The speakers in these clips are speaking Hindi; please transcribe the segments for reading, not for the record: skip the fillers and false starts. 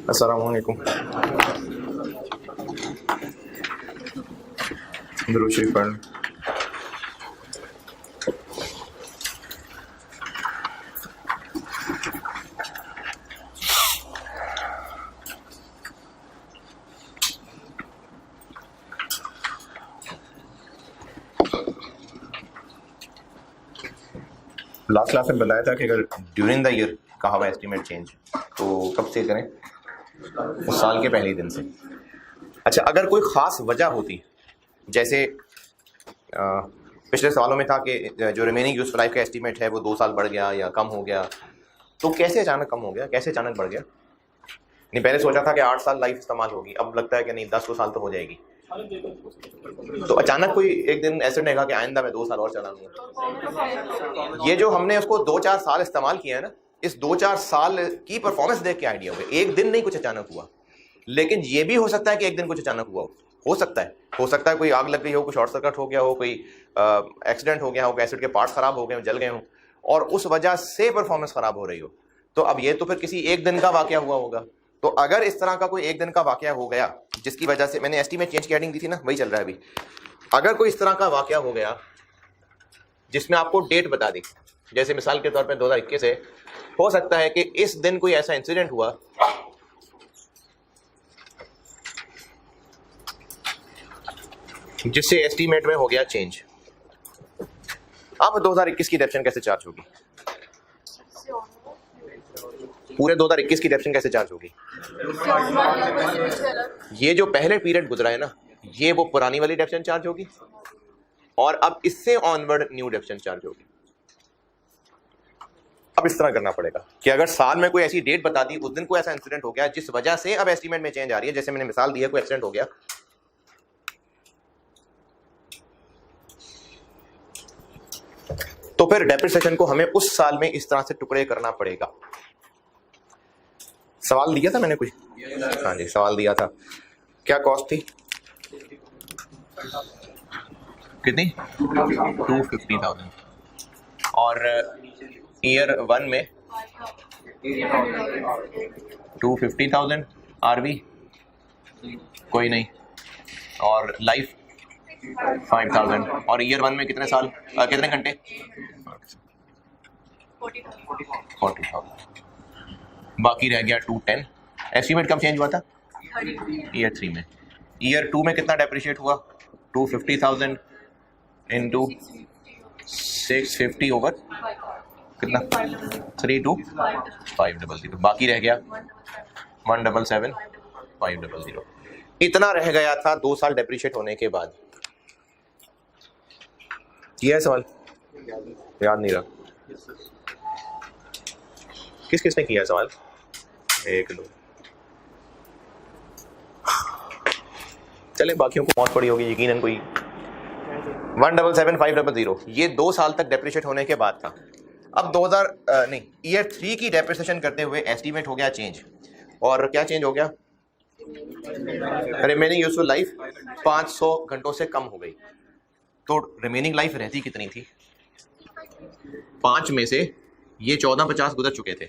अस्सलामु अलैकुम। दुरूद शरीफ पढ़। लास्ट क्लास में बताया था कि अगर ड्यूरिंग द ईयर कहा हुआ एस्टीमेट चेंज तो कब से करें? उस साल के पहले दिन से। अच्छा, अगर कोई ख़ास वजह होती, जैसे पिछले सालों में था कि जो रिमेनिंग यूजफुल लाइफ का एस्टीमेट है वो 2 साल बढ़ गया या कम हो गया, तो कैसे अचानक कम हो गया, कैसे अचानक बढ़ गया? नहीं, पहले सोचा था कि 8 साल लाइफ इस्तेमाल होगी, अब लगता है कि नहीं 10 साल तो हो जाएगी। तो अचानक कोई एक दिन ऐसे नहीं कहा कि आइंदा मैं 2 साल और चला लूँगा। ये जो हमने उसको 2-4 साल इस्तेमाल किया है ना, इस 2-4 साल की परफॉर्मेंस देख के आइडिया हो गया। एक दिन नहीं कुछ अचानक हुआ, लेकिन ये भी हो सकता है कि एक दिन कुछ अचानक हुआ हो सकता है कोई आग लग गई हो, कोई शॉर्ट सर्किट हो गया हो, कोई एक्सीडेंट हो गया हो, एसिड के पार्ट्स खराब हो गए हो, जल गए हो और उस वजह से परफॉर्मेंस खराब हो रही हो। तो अब ये तो फिर किसी एक दिन का वाकया हुआ होगा। तो अगर इस तरह का कोई एक दिन का वाकया हो गया जिसकी वजह से मैंने एस्टीमेट चेंज की हेडिंग दी थी ना, वही चल रहा है अभी। अगर कोई इस तरह का वाकया हो गया जिसमें आपको डेट बता दी, जैसे मिसाल के तौर पे 2021 है, हो सकता है कि इस दिन कोई ऐसा इंसिडेंट हुआ जिससे एस्टीमेट में हो गया चेंज। अब 2021 की डेप्शन कैसे चार्ज होगी? पूरे 2021 की डेप्शन कैसे चार्ज होगी? ये जो पहले पीरियड गुजरा है ना, ये वो पुरानी वाली डेप्शन चार्ज होगी और अब इससे ऑनवर्ड न्यू डेप्शन चार्ज होगी। अब इस तरह करना पड़ेगा कि अगर साल में कोई ऐसी डेट बता दी, उस दिन कोई ऐसा इंसिडेंट हो गया जिस वजह से अब एस्टीमेट में चेंज आ रही है, जैसे मैंने मिसाल दी है, कोई एक्सीडेंट हो गया, तो फिर डेप्रिसिएशन को हमें उस साल में इस तरह से टुकड़े करना पड़ेगा। सवाल दिया था मैंने कुछ? हाँ जी, सवाल दिया था। क्या कॉस्ट थी? कितनी? 250,000। और ईयर 1 में 250,000 आरवी कोई नहीं, और लाइफ 5,000। और ईयर 1 में कितने साल, कितने घंटे? 40,000। बाकी रह गया 210। एस्टीमेट कब चेंज हुआ था? ईयर 3 में। ईयर 2 में कितना डेप्रिशिएट हुआ? 250,000 इंटू 650 ओवर कितना? 32,500। बाकी रह गया 177,500। इतना रह गया था 2 साल डेप्रिशिएट होने के बाद। किया है सवाल? याद नहीं रहा। किस किसने किया सवाल? एक दो, चले बाकियों को मौत पड़ी होगी यकीनन। कोई 177,500 ये 2 साल तक डेप्रिशिएट होने के बाद था। अब ईयर 3 की डेप्रिसिएशन करते हुए एस्टीमेट हो गया चेंज। और क्या चेंज हो गया? रिमेनिंग यूजफुल लाइफ 500 घंटों से कम हो गई। तो रिमेनिंग लाइफ रहती कितनी थी? 5 में से ये 1450 गुजर चुके थे।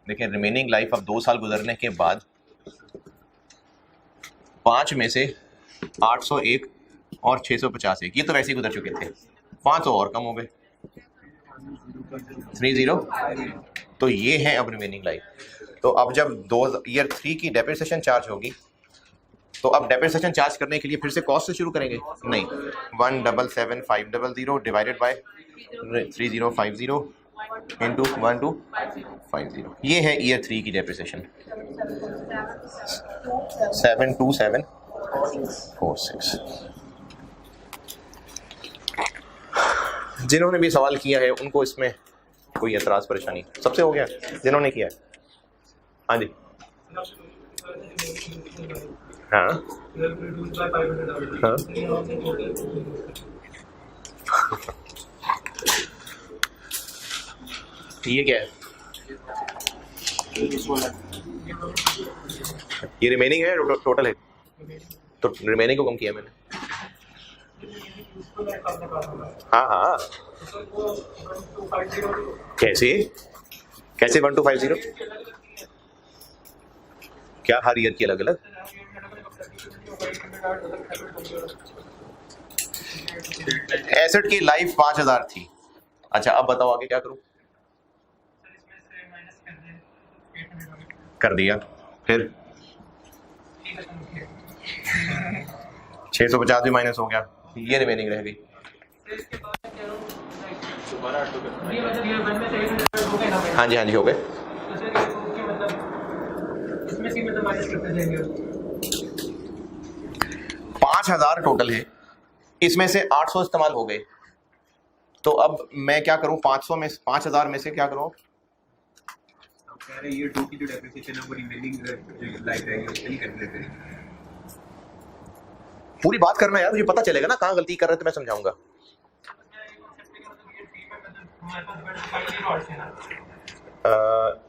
देखिए, रिमेनिंग लाइफ अब 2 साल गुजरने के बाद 5 में से 801 और 650 ये तो वैसे ही गुजर चुके थे, 500 और कम हो गए, 30। तो ये है अब रिमेनिंग लाइफ। तो अब जब ईयर 3 की डेप्रिसिएशन चार्ज होगी, तो अब डेप्रिसिएशन चार्ज करने के लिए फिर से कॉस्ट से शुरू करेंगे? नहीं, 177,500 डिवाइडेड बाय 3050 इंटू 1250। ये है ईयर 3 की डेप्रिसिएशन 72746। जिन्होंने भी सवाल किया है उनको इसमें कोई एतराज परेशानी? सबसे हो गया जिन्होंने किया है? हाँ जी, हाँ हाँ। ये क्या है? ये रिमेनिंग है, टोटल है? तो रिमेनिंग को कम किया मैंने। हाँ हाँ, कैसे 1250? क्या हर ईयर की अलग अलग? एसेट की लाइफ 5000 थी। अच्छा अब बताओ आगे क्या करूं? कर दिया, फिर 650 भी माइनस हो गया, ये रिमेनिंग रह गई। हाँ जी हाँ जी हो गए। 5000 टोटल है, इसमें से 800 इस्तेमाल हो गए, तो अब मैं क्या करूं? 500 में 5000 में से क्या करूं? कह रहे ये 2 की जो डेप्रिसिएशन है वो रिमेनिंग लाइफ रहेगी उसके लिए कैलकुलेट करें। पूरी बात करना यार, मुझे पता चलेगा ना कहाँ गलती कर रहे थे, मैं समझाऊंगा।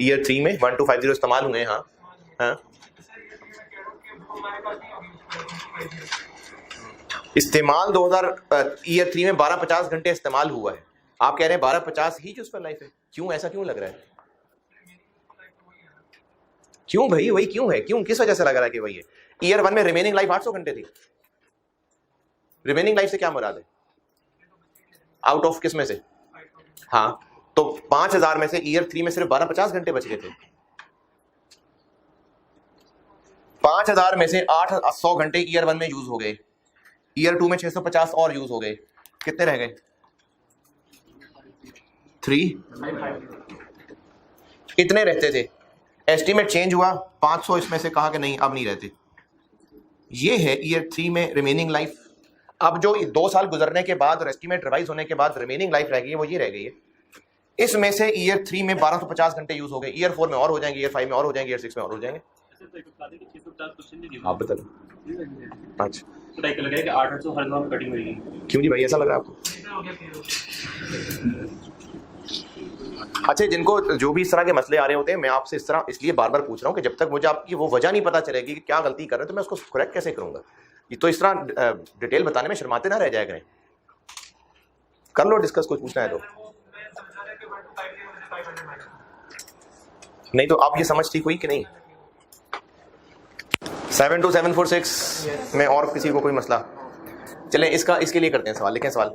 ईयर 3 में 1250 इस्तेमाल हुए। हाँ हाँ इस्तेमाल 2000 ईयर 3 में 1250 घंटे इस्तेमाल हुआ है। आप कह रहे हैं 1250 ही यूजफुल लाइफ है, क्यों ऐसा क्यों लग रहा है? क्यों भाई वही क्यों है? क्यों किस वजह से लग रहा है कि वही है? ईयर 1 में रिमेनिंग लाइफ 800 घंटे थी। रिमेनिंग लाइफ से क्या मुराद है? आउट ऑफ किस में से? हाँ तो 5000 में से ईयर 3 में सिर्फ 1250 घंटे बच गए थे। 5000 में से 800 घंटे ईयर 1 में यूज हो गए, ईयर 2 में 650 और यूज हो गए, कितने रह गए? 3। कितने रहते थे? एस्टीमेट चेंज हुआ, 500 इसमें से कहा कि नहीं अब नहीं रहते। ये है ईयर 3 में रिमेनिंग लाइफ। अब जो 2 साल गुजरने के बाद और एस्टीमेट रिवाइज होने के बाद रिमेनिंग लाइफ रह गई है वो ये रह गई है। इसमें से ईयर 3 में 1250 घंटे यूज हो गए, ईयर 4 में और हो जाएंगे, ईयर 5 में और हो जाएंगे, ईयर 6 में और हो जाएंगे। आप बता दो। अच्छा तो लग रहा है कि 800 हर में कटिंग होगी। क्यों जी भाई ऐसा लग रहा है आपको? अच्छा जिनको जो भी इस तरह के मसले आ रहे होते हैं, मैं आपसे इस तरह इसलिए बार बार पूछ रहा हूँ कि जब तक मुझे आपकी वो वजह नहीं पता चलेगी कि क्या गलती कर रहे हैं तो मैं उसको करेक्ट कैसे करूंगा। ये तो इस तरह डिटेल बताने में शर्माते ना रह जाया करें। कर लो डिस्कस, कुछ पूछना है तो। नहीं तो आप ये समझ ठीक हुई कि नहीं? 72746 में और किसी को कोई मसला? चलें इसके लिए करते हैं सवाल। लिखें सवाल।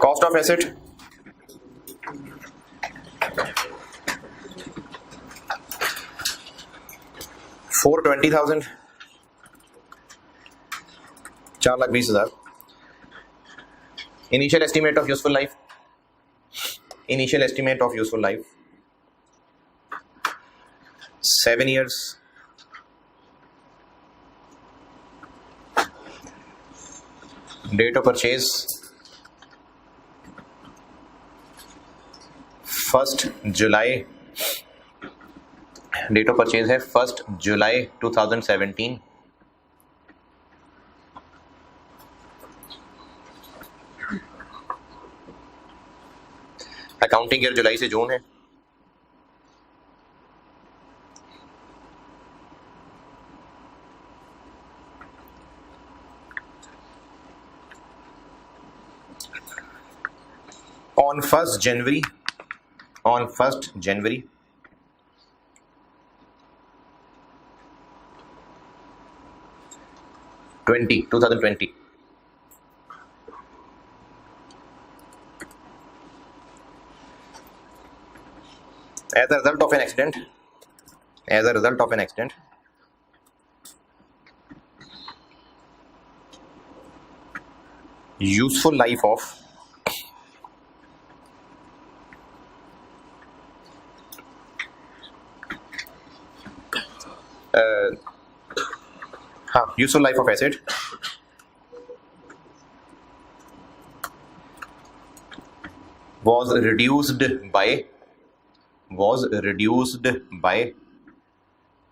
Cost of asset $420,000, 4,20,000। Initial estimate of useful life, initial estimate of useful life 7 years, date of purchase 1st July, date of purchase है 1st July 2017। अकाउंटिंग ईयर जुलाई से जून है। On 1st January 2020 as a result of an accident, useful life of useful life of asset was reduced by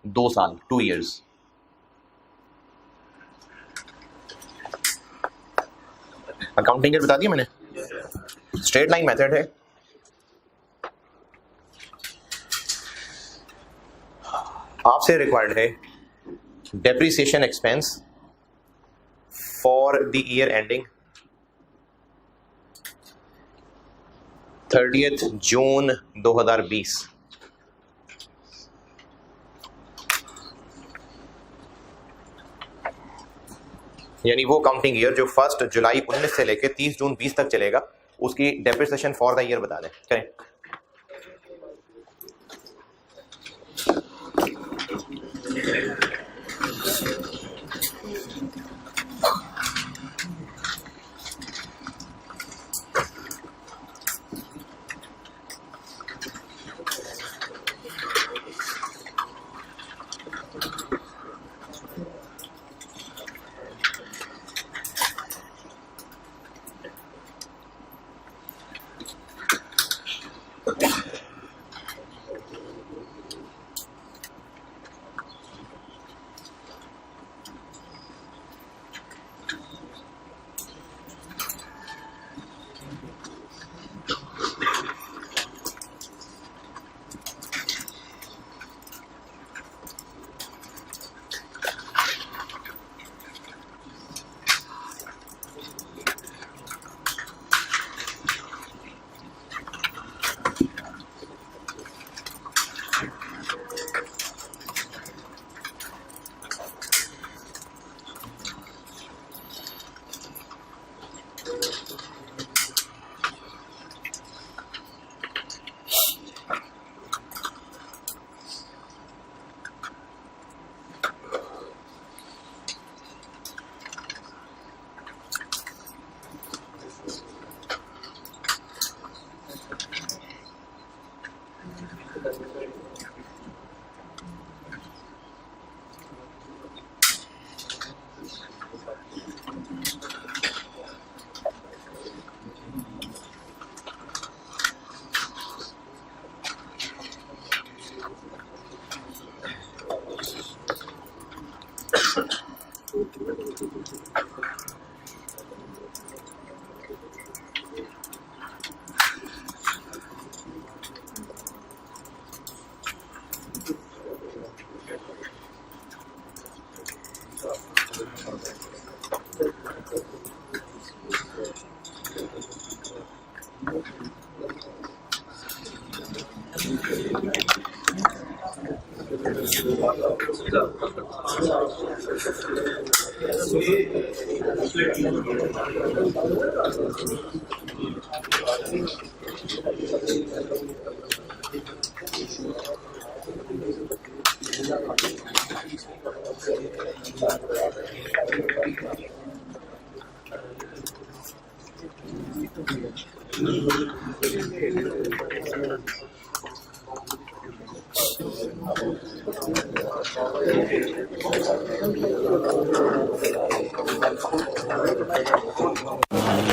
2 साल, 2 years। अकाउंटिंग बता दिया मैंने, स्ट्रेट लाइन मेथड है। आपसे रिक्वायर्ड है depreciation expense for the year ending 30 जून 2020। यानी वो काउंटिंग ईयर जो 1 जुलाई 19 से लेके 30 जून 20 तक चलेगा, उसकी डेप्रिसिएशन फॉर द ईयर बता दें। करें।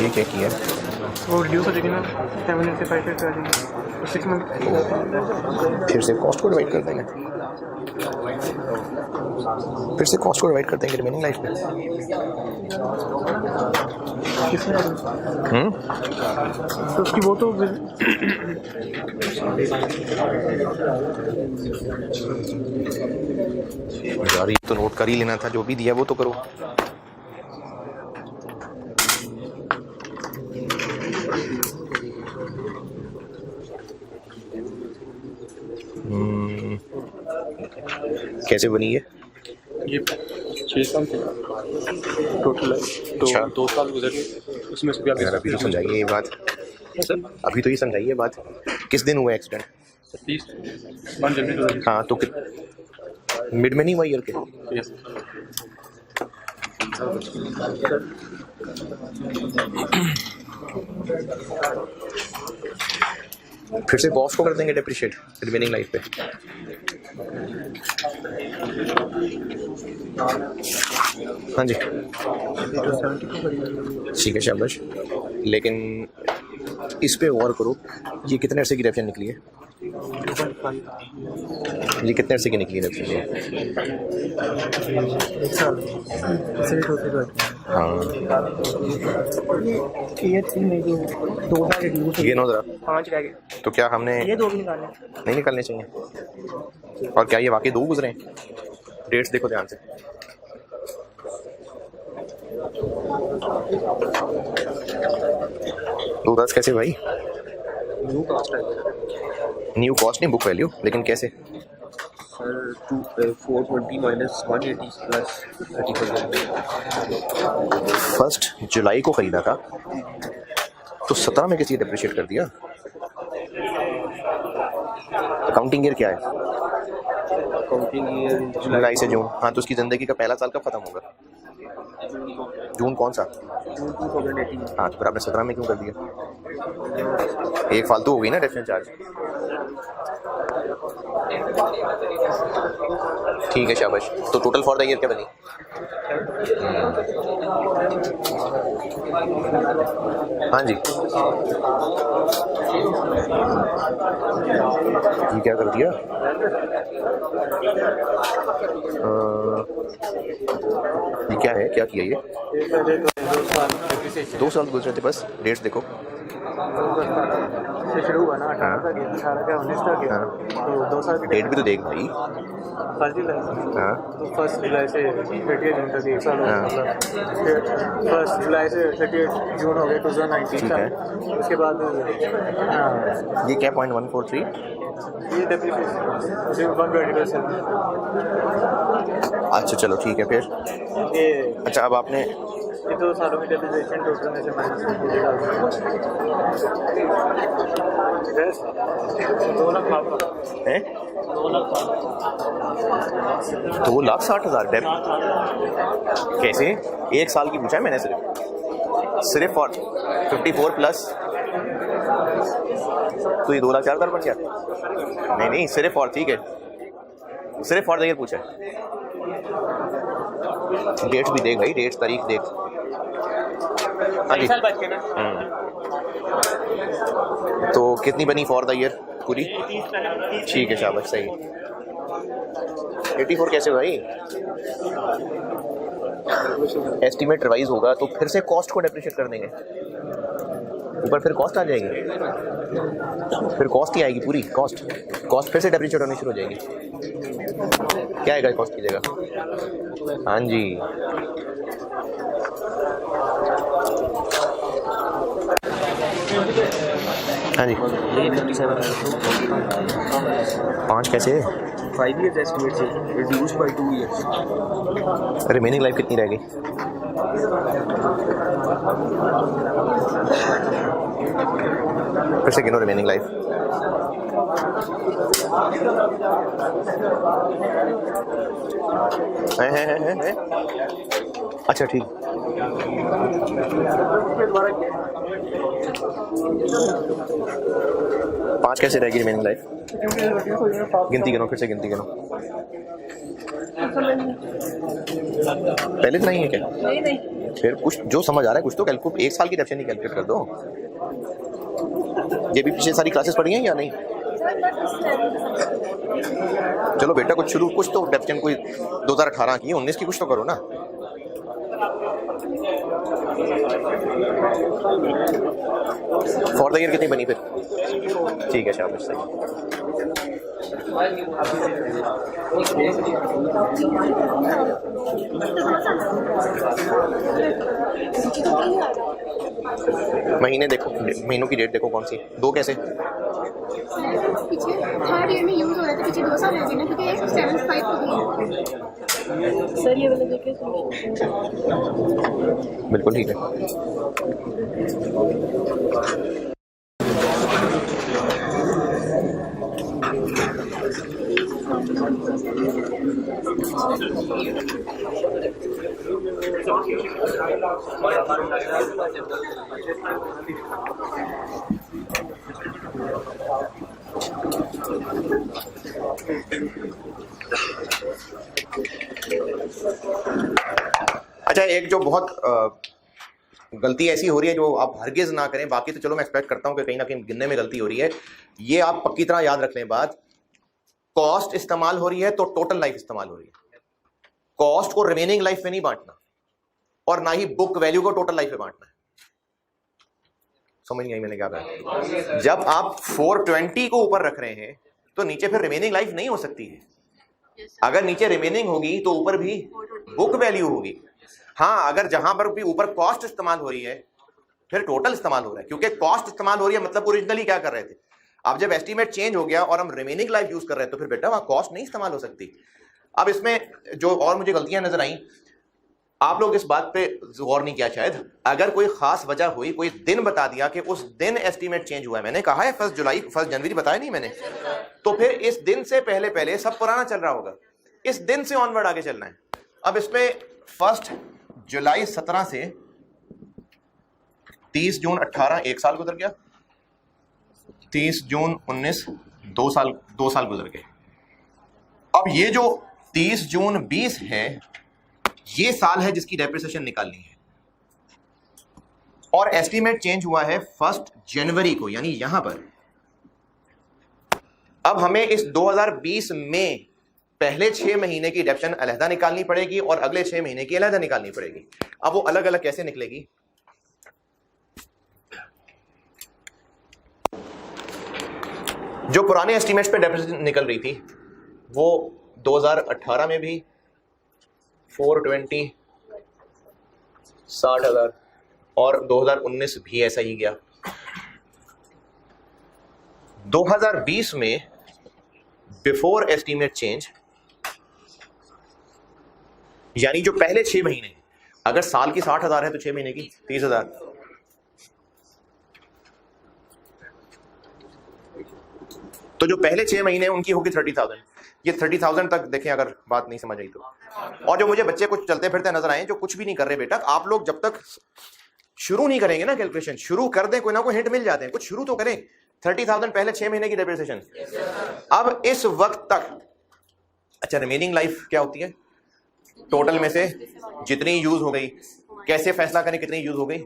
ये क्या किया? वो रिड्यूस हो जाएगी ना, 7 से 5 से आ जाएगी 6 मंथ। फिर से कॉस्ट को डिवाइड कर देंगे, फिर से कॉस्ट को डिवाइड कर देंगे रिमेनिंग लाइफ में। तो उसकी वो तो यार ये तो नोट कर ही लेना था, जो भी दिया वो तो करो। कैसे बनी ये 6 साल टोटल है, तो 2 साल गुजर गए उसमें से। यार अभी तो समझाइए ये बात, अभी तो ये समझाइए बात, किस दिन हुआ एक्सीडेंट? 1 जनवरी। हाँ तो मिड में नहीं हुआ ईयर के? यस। फिर से कॉस्ट को कर देंगे डेप्रिशिएट रिमेनिंग लाइफ पे। हाँ जी ठीक है शाबाश, लेकिन इस पे गौर करो, ये कितने अरसे की रेफियन निकली है? ये कितने अरसे की निकली है रेफियन? 1 साल। हाँ ये नो जरा 5 रह गए, तो क्या हमने ये 2 भी निकालने नहीं निकालने चाहिए? और क्या ये वाकई 2 गुजरे हैं? डेट्स देखो ध्यान से। तो 10 कैसे भाई? न्यू कास्ट है न्यू कॉस्ट नहीं, बुक वैल्यू, लेकिन कैसे? Sir 420 minus 180 plus 30%। 1 जुलाई को खरीदा था तो 17 में किसी डेप्रिशिएट कर दिया। अकाउंटिंग ईयर क्या है? अकाउंटिंग ईयर जुलाई से जून। हाँ, तो उसकी ज़िंदगी का पहला साल कब खत्म होगा? जून कौन सा? जून 2018। हाँ, तो फिर आपने 17 में क्यों कर दिया? एक फालतू हो गई ना डेफिनेट चार्ज। ठीक है, शाबाश। तो टोटल फॉर द ईयर क्या बनी? हाँ जी, ये क्या कर दिया? ये क्या है, क्या किया ये? 2 साल गुजरे थे बस। डेट्स देखो। से शुरू हुआ ना 18 तक 18 का 19 तक हाँ। तो 2 साल डेट भी तो देख भाई। 1 जुलाई हाँ, तो 1 जुलाई से 30 जून तक 1 साल हो गया। हाँ। मतलब फिर 1 जुलाई से 30 जून हो गया 2019 ठीक है। तक। उसके बाद हाँ, ये क्या 0.143? ये डेप्रिसिएशन 120%। अच्छा चलो ठीक है फिर। ये अच्छा, अब आपने ये 2 सालों में डेप्रिसिएशन टोटल में से माइनस कर दिया। 2 लाख हैं 2,60,000 डेप कैसे? 1 साल की पूछा है मैंने सिर्फ और 54 प्लस, तो ये 2,04,000 बन गया। नहीं सिर्फ और, ठीक है, सिर्फ और देखिए पूछा है। डेट्स भी देख भाई, डेट्स तारीख देख। हाँ जी। तो कितनी बनी फॉर द ईयर पूरी? ठीक है, शाबाश, सही। 84 कैसे भाई? एस्टीमेट रिवाइज होगा तो फिर से कॉस्ट को डेप्रिशिएट कर देंगे, ऊपर फिर कॉस्ट आ जाएगी, फिर कॉस्ट ही आएगी पूरी। कॉस्ट फिर से डेप्रिशिएट होनी शुरू हो जाएगी। क्या आएगा कॉस्ट की जगह? हाँ जी, हाँ जी। 5 कैसे? 5 years estimate से reduced by 2 years। Remaining life कितनी रह गई? फिर से गिनो रिमेनिंग लाइफ। है। अच्छा ठीक। पाँच कैसे रहेगी रिमेनिंग लाइफ? गिनती गिनो, फिर से गिनती गिनो। पहले तो नहीं है क्या? नहीं। फिर कुछ जो समझ आ रहा है कुछ तो कैलकुलेट, 1 साल की डेप्शन ही कैलकुलेट कर दो। ये भी पीछे सारी क्लासेस पढ़ी हैं या नहीं? चलो बेटा कुछ तो डेप्शन कोई 2018 की 19 की कुछ तो करो ना। फॉर द ईयर कितनी बनी फिर? ठीक है, शाबाश, सही। महीने देखो, महीनों की डेट देखो कौन सी? 2 कैसे? पीछे 3rd ईयर में यूज हो रहा था, पीछे 2 साल रह गए ना, क्योंकि 75 हो गई। सर ये वाला देखिए, बिल्कुल ठीक है। अच्छा, एक जो बहुत गलती ऐसी हो रही है जो आप हरगिज ना करें, बाकी तो चलो मैं एक्सपेक्ट करता हूं कि कहीं ना कहीं गिनने में गलती हो रही है। ये आप पक्की तरह याद रख लें बात, कॉस्ट इस्तेमाल हो रही है तो टोटल लाइफ इस्तेमाल हो रही है। कॉस्ट को रिमेनिंग लाइफ में नहीं बांटना और ना ही बुक वैल्यू को टोटल लाइफ में बांटना है। समझ नहीं आई मैंने क्या कहा? जब आप 420 को ऊपर रख रहे हैं तो नीचे फिर रिमेनिंग लाइफ नहीं हो सकती है। अगर नीचे रिमेनिंग होगी तो ऊपर भी बुक वैल्यू होगी। हाँ, अगर जहां पर भी ऊपर कॉस्ट इस्तेमाल हो रही है फिर टोटल इस्तेमाल हो रहा है, क्योंकि कॉस्ट इस्तेमाल हो रही है मतलब ओरिजिनली क्या कर रहे थे, अब जब एस्टीमेट चेंज हो गया और हम रिमेनिंग लाइफ यूज कर रहे हैं तो फिर बेटा वहां कॉस्ट नहीं इस्तेमाल हो सकती। अब इसमें जो और मुझे गलतियां नजर आई, आप लोग इस बात पे गौर नहीं किया शायद, अगर कोई खास वजह हुई, कोई दिन बता दिया कि उस दिन एस्टीमेट चेंज हुआ है, मैंने कहा है 1 जुलाई 1 जनवरी बताया नहीं मैंने, तो फिर इस दिन से पहले पहले सब पुराना चल रहा होगा, इस दिन से ऑनवर्ड आगे चलना है। अब इसमें 1 जुलाई 17 से 30 जून 18 1 साल गुजर गया, 30 जून 19 2 साल गुजर गए। अब ये जो 30 जून 20 है, ये साल है जिसकी डेप्रिसिएशन निकालनी है, और एस्टीमेट चेंज हुआ है 1 जनवरी को, यानी यहां पर। अब हमें इस 2020 में पहले 6 महीने की डेप्शन अलहदा निकालनी पड़ेगी और अगले 6 महीने की अलहदा निकालनी पड़ेगी। अब वो अलग अलग कैसे निकलेगी? जो पुराने एस्टीमेट्स पे डेप्रिसिएशन निकल रही थी वो 2018 में भी 420 60,000 और 2019 भी ऐसा ही गया। 2020 में बिफोर एस्टीमेट चेंज, यानी जो पहले 6 महीने, अगर साल की 60,000 है तो 6 महीने की 30,000, तो जो पहले 6 महीने उनकी होगी 30,000। ये 30,000 तक देखें अगर बात नहीं समझ आई तो। और जो मुझे बच्चे कुछ चलते फिरते नजर आए जो कुछ भी नहीं कर रहे, बेटा आप लोग जब तक शुरू नहीं करेंगे ना कैलकुलेशन, शुरू कर दें, कोई ना कोई हिंट मिल जाते हैं, कुछ शुरू तो करें। 30,000 पहले 6 महीने की डेप्रिसिएशन। अब इस वक्त तक, अच्छा रिमेनिंग लाइफ क्या होती है? टोटल में से जितनी यूज हो गई, कैसे फैसला करें कितनी यूज हो गई?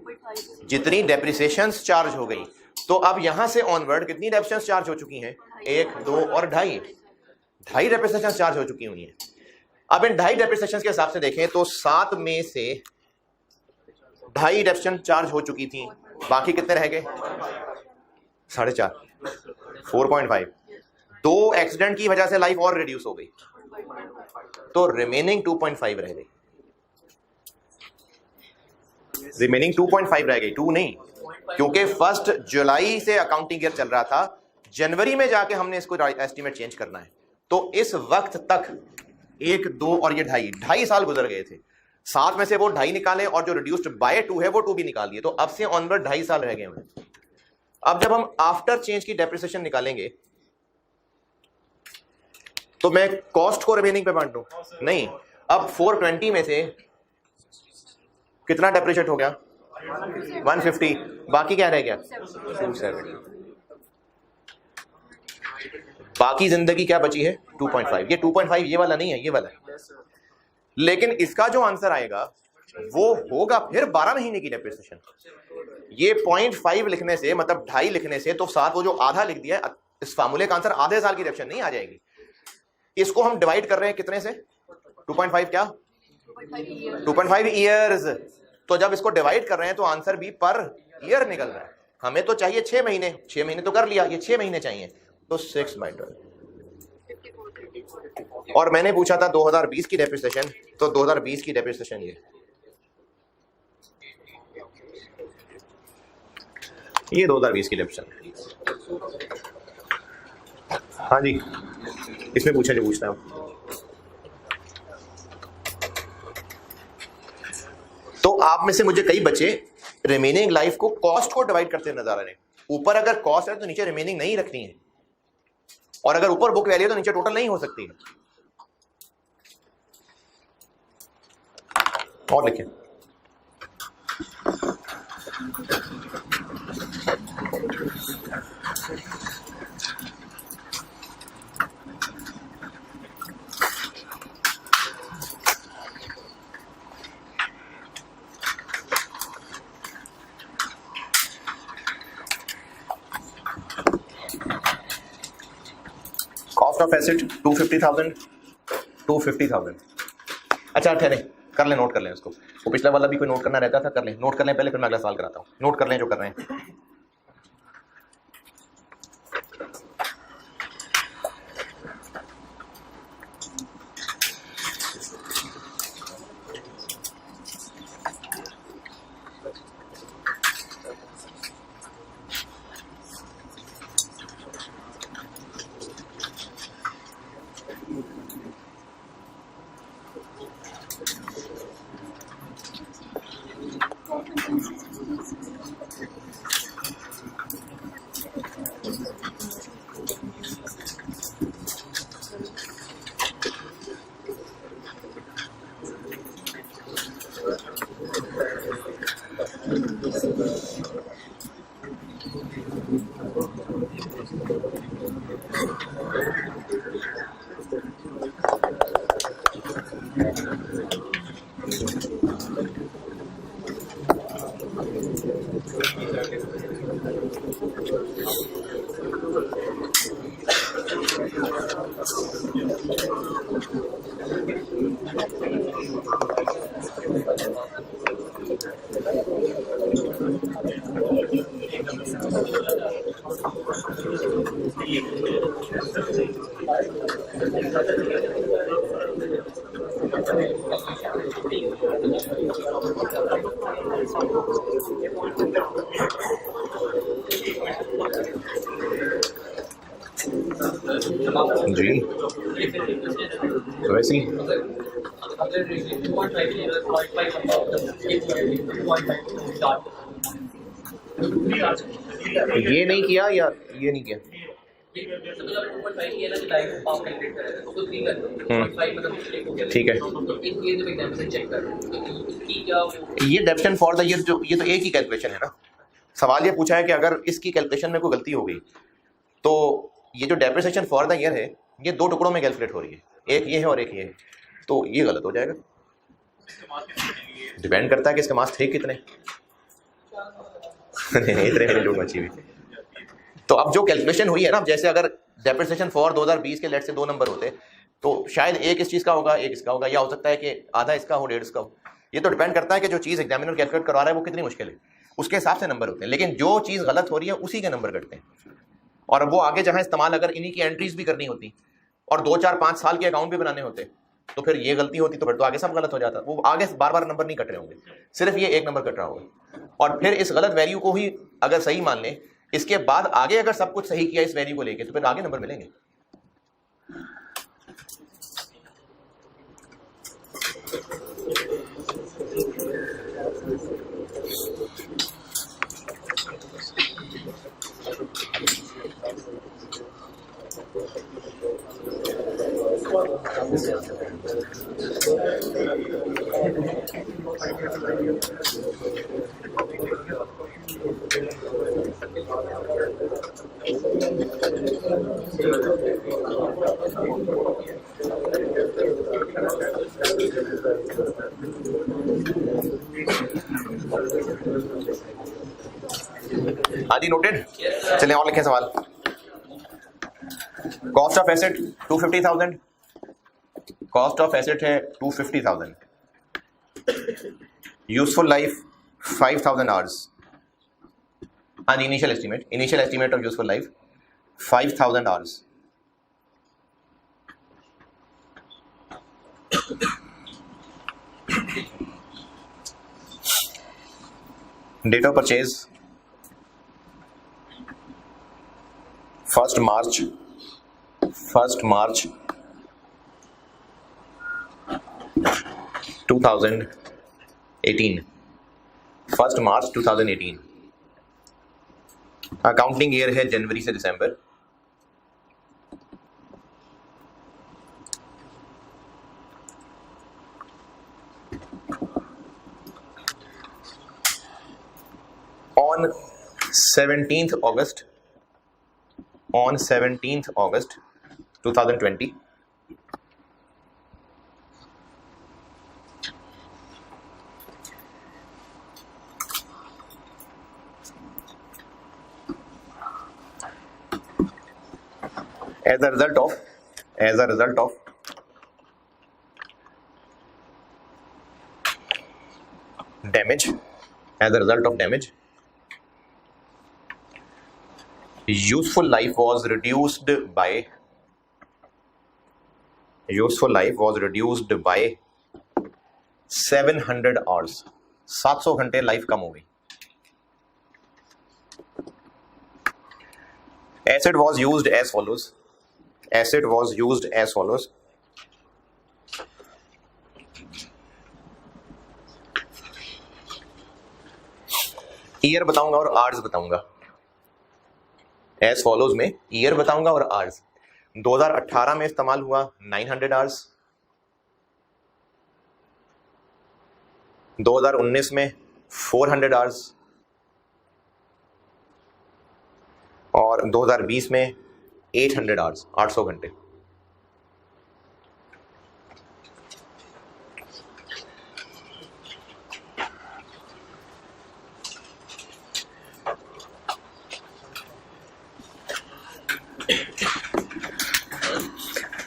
जितनी डेप्रिसिएशन चार्ज हो गई। तो अब यहां से ऑनवर्ड कितनी डेप्रिसिएशन चार्ज हो चुकी हैं? 1, 2 और 2.5 डेप्रिसिएशन चार्ज हो चुकी हुई हैं। अब इन 2.5 डेप्रिसिएशन के हिसाब से देखें तो 7 में से 2.5 डेप्रिसिएशन चार्ज हो चुकी थी, बाकी कितने रह गए? 4.5, 4.5। 2 एक्सीडेंट की वजह से लाइफ और रिड्यूस हो गई, तो रिमेनिंग 2.5 रह गई। रिमेनिंग 2.5 रह गई, 2 नहीं, क्योंकि 1 जुलाई से अकाउंटिंग ईयर चल रहा था, जनवरी में जाके हमने इसको एस्टीमेट चेंज करना है। तो इस वक्त तक 1, 2 और ये 2.5 साल गुजर गए थे। 7 में से वो 2.5 निकाले और जो रिड्यूस्ड बाय 2 है वो 2 भी निकाल दिए, तो अब से ऑनवर्ड 2.5 साल रह गए हैं। अब जब हम आफ्टर चेंज की डेप्रिसिएशन निकालेंगे तो मैं कॉस्ट को रिमेनिंग पे बांटूं? नहीं। अब 420 में से कितना डेप्रिशिएट हो गया? 150। बाकी क्या रह गया? 270। बाकी जिंदगी क्या बची है? 2.5। ये 2.5 ये वाला नहीं है, ये वाला है। लेकिन इसका जो आंसर आएगा वो होगा फिर 12 महीने की डेप्रिसिएशन। ये 0.5 लिखने से, मतलब 2.5 लिखने से, तो साथ वो जो आधा लिख दिया है, इस फार्मूले का आंसर आधे साल की डेप्रिसिएशन नहीं आ जाएगी। इसको हम डिवाइड कर रहे हैं कितने से? 2.5 क्या? 2.5 ईयर्स। तो जब इसको डिवाइड कर रहे हैं तो आंसर भी पर ईयर निकल रहा है। हमें तो चाहिए 6 महीने, 6 महीने तो कर लिया, ये 6 महीने चाहिए, तो 6/12। और मैंने पूछा था 2020 की डेप्रिसिएशन, तो 2020 की डेप्रिसिएशन ये 2020 की डेप्रिसिएशन। हाँ जी, इसमें पूछा जो पूछना है। तो आप में से मुझे कई बच्चे रिमेनिंग लाइफ को कॉस्ट को डिवाइड करते नजर आ रहे हैं। ऊपर अगर कॉस्ट है तो नीचे रिमेनिंग नहीं रखनी है, और अगर ऊपर बुक वैल्यू है तो नीचे टोटल नहीं हो सकती है। और लिखें, कॉस्ट ऑफ एसेट 250,000। अच्छा ठहरे, कर ले, नोट कर लें उसको। वो पिछला वाला भी कोई नोट करना रहता था, कर लें, नोट कर लें पहले, फिर मैं अगला सवाल कराता हूँ। नोट कर लें जो कर रहे हैं। जी वैसे ही ये नहीं किया या ये नहीं किया? ठीक है, ये डेप्शन फॉर द ईयर जो ये तो एक ही कैलकुलेशन है ना। सवाल ये पूछा है कि अगर इसकी कैलकुलेशन में कोई गलती हो गई तो ये जो डेप्रिसिएशन फॉर द ईयर है ये दो टुकड़ों में कैलकुलेट हो रही है, एक ये है और एक ये है, तो ये गलत हो जाएगा। डिपेंड करता है कि इसके मार्क्स थे कितने। नहीं इतने मेरी लोग अच्छी हुई। तो अब जो कैलकुलेशन हुई है ना, जैसे अगर डेप्रिसिएशन फॉर 2020 के लेट से 2 नंबर होते तो शायद एक इस चीज़ का होगा एक इसका होगा, या हो सकता है कि आधा इसका हो 1.5 इसका हो। ये तो डिपेंड करता है कि जो चीज़ एग्जामिनर कैलकुलेट करवा रहा है वो कितनी मुश्किल है, उसके हिसाब से नंबर होते हैं। लेकिन जो चीज़ गलत हो रही है उसी के नंबर कटते हैं, और अब वो आगे जहाँ इस्तेमाल अगर इन्हीं की एंट्रीज भी करनी होती और 2, 4, 5 साल के अकाउंट भी बनाने होते तो फिर ये गलती होती तो फिर तो आगे सब गलत हो जाता। वो आगे बार बार नंबर नहीं कट रहे होंगे, सिर्फ ये एक नंबर कट रहा होगा। और फिर इस गलत वैल्यू को ही अगर सही मान लें, इसके बाद आगे अगर सब कुछ सही किया इस वैल्यू को लेके तो फिर आगे नंबर मिलेंगे। आदि नोटेड। चलिए और लिखें सवाल। Cost of asset 250,000, cost of asset है 250,000, useful life 5,000 hours, and initial estimate of useful life 5,000 hours. Date of purchase 1st March 2018, 1st March 2018। Accounting year है जनवरी से दिसंबर। On 17th August 2020 as a result of damage, useful life was reduced by 700 hours। 700 घंटे लाइफ कम हो गई। Asset was used as follows. Year बताऊंगा और आवर्स बताऊंगा। एज फॉलोज में ईयर बताऊंगा और आवर्स। 2018 में इस्तेमाल हुआ 900 आवर्स, 2019 में 400 आवर्स और 2020 में 800 आवर्स, 800 घंटे।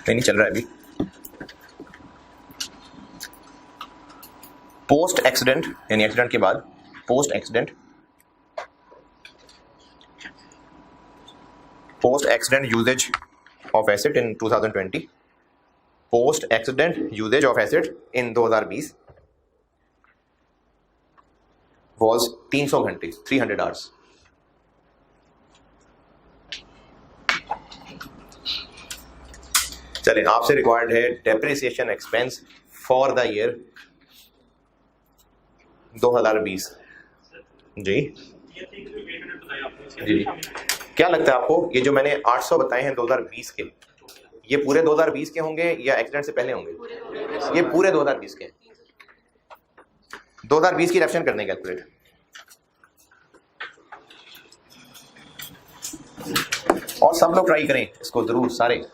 नहीं चल रहा है अभी। पोस्ट एक्सीडेंट यानी एक्सीडेंट के बाद, post accident usages of acid in 2020, post accident usages of acid in 2020 was 300 घंटे, 300 आवर्स। चलिए, आपसे रिक्वायर्ड है depreciation expense for the year 2020। जी जी, क्या लगता है आपको, ये जो मैंने 800 बताए हैं 2020 के, ये पूरे 2020 के होंगे या एक्सीडेंट से पहले होंगे? ये पूरे 2020 के। 2020 की रेफरेंस करने कैलकुलेट। और सब लोग ट्राई करें इसको जरूर, सारे।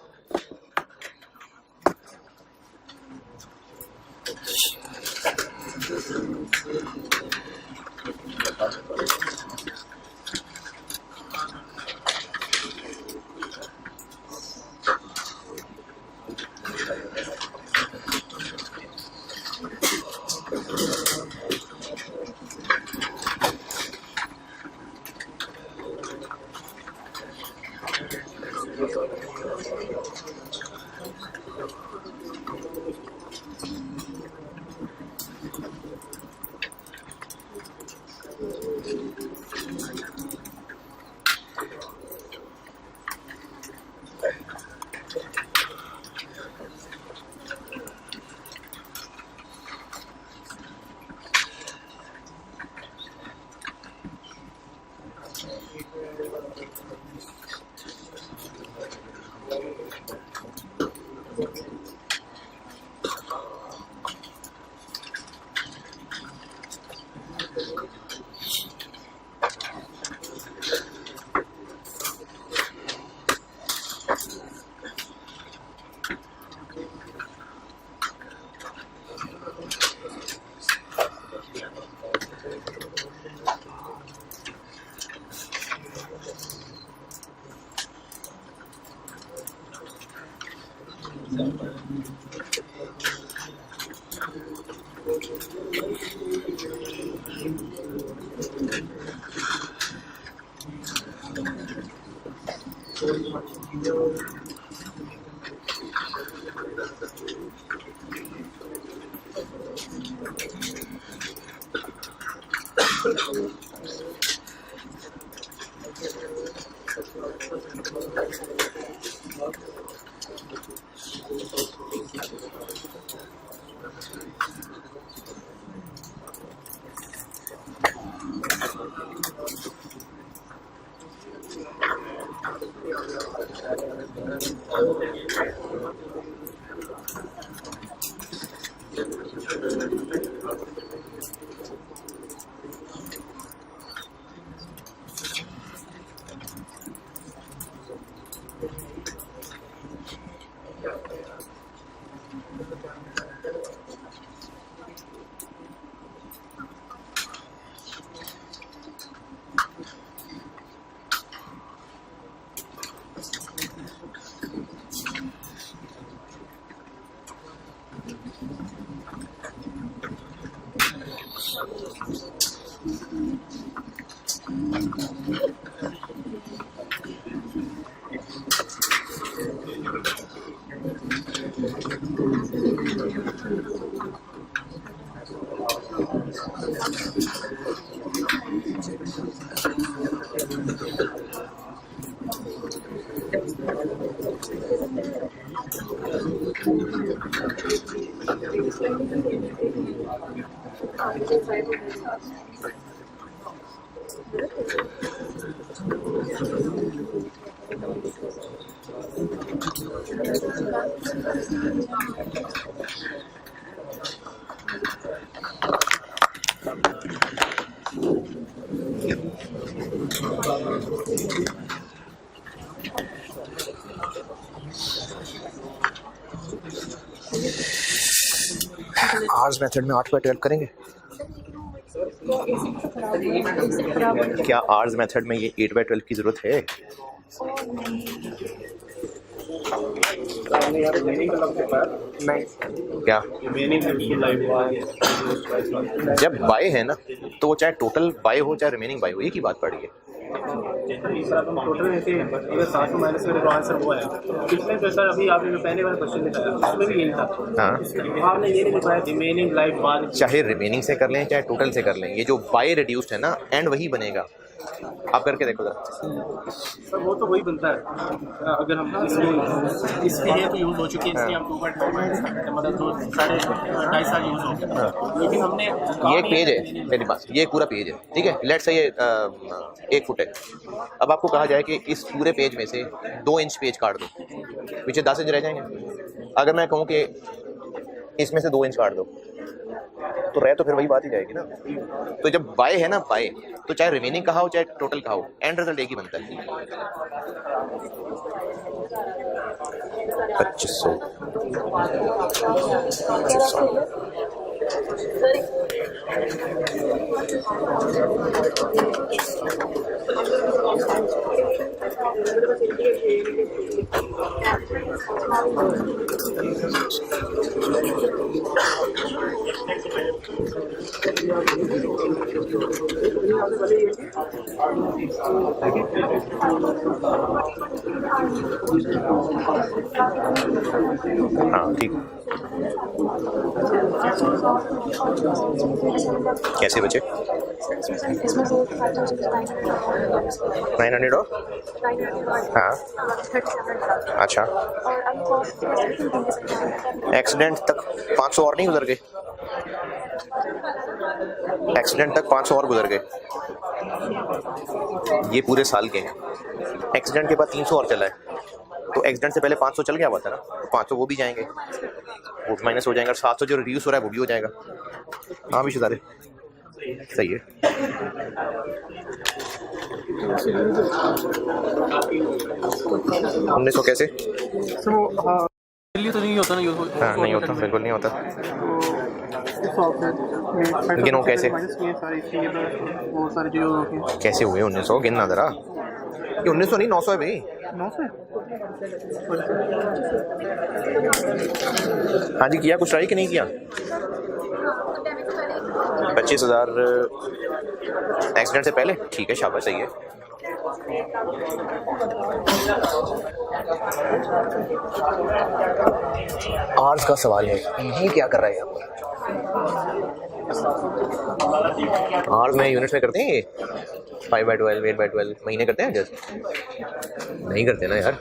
आर्स मेथड में 8/12 करेंगे क्या? आर्स मेथड में ये 8/12 की जरूरत है? क्या जब बाय है ना तो वो चाहे टोटल बाय हो चाहे रिमेनिंग बाय हो, एक ही बात पड़ रही है। टोटल में से अगर 7 को माइनस करें तो आंसर वो है। पिछले तो सर अभी आपने जो पहले वाला क्वेश्चन लिखा उसमें भी यही था। हाँ, आपने ये नहीं लिखा है रिमेनिंग लाइफ बाद, चाहे रिमेनिंग से कर लें चाहे टोटल से कर लें, ये जो बाय रिड्यूस्ड है ना एंड वही बनेगा। आप करके देखो जरा। सर वो तो वही बनता है। अगर हम इसके लिए तो यूज़ हो चुकी है, इसलिए हम 2/2 मतलब 2.5 साल यूज़ हो गया। लेकिन हमने ये एक पेज है मेरे पास, ये एक पूरा पेज है, ठीक है। लेट्स से ये 1 फुट है। अब आपको कहा जाए कि इस पूरे पेज में से 2 इंच पेज काट दो, पीछे 10 इंच रह जाएंगे। अगर मैं कहूँ कि इसमें से 2 इंच काट दो तो रह तो फिर वही बात ही जाएगी ना। तो जब बाय है ना बाय, तो चाहे रिमेनिंग कहा हो चाहे टोटल कहा हो, एंड रिजल्ट एक ही बनता है। 2500 हाँ ठीक। कैसे बचे? 900 और हाँ अच्छा, एक्सीडेंट तक 500 और नहीं गुजर गए? एक्सीडेंट तक 500 और गुजर गए। ये पूरे साल के हैं। एक्सीडेंट के बाद 300 और चला है, तो एक्सीडेंट से पहले 500 चल गया हुआ था ना, तो 500 वो भी जाएंगे, वो माइनस हो जाएगा। 700 जो रिड्यूस हो रहा है वो भी हो जाएगा। हाँ भी शुदारे सही है। हमने सो कैसे तो नहीं होता ना यूज़। हाँ नहीं होता, बिल्कुल नहीं होता। गिनो कैसे? वो सारे जो कैसे हुए 1900? गिनना जरा। ये 1900 नहीं 900 है भाई। 900 हाँ जी, किया कुछ ट्राई कि नहीं किया? 25,000 एक्सीडेंट से पहले, ठीक है, शाबाश, सही है। आर्स का सवाल है, ये क्या कर रहा है यहाँ पर? आर्स में यूनिट्स में करते हैं ये 5/12, 8/12 महीने करते हैं? जस्ट नहीं करते ना यार।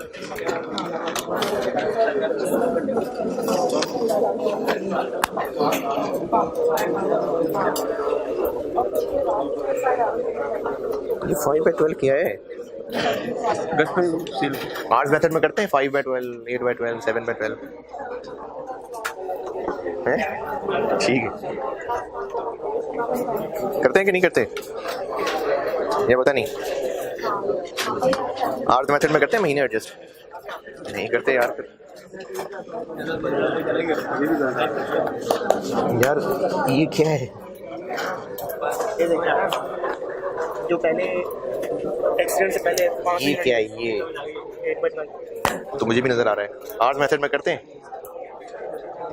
ये 5/12 किया है। आर्स मेथड में करते हैं 5/12, 8/12, 7/12 है, ठीक है। करते हैं कि नहीं करते ये पता नहीं। आर्स मेथड में करते हैं महीने एडजस्ट? नहीं करते यार। यार ये क्या है? जो पहले एक्सीडेंट से पहले ये क्या है ये? तो मुझे भी नजर आ रहा है। आर्स मेथड में करते हैं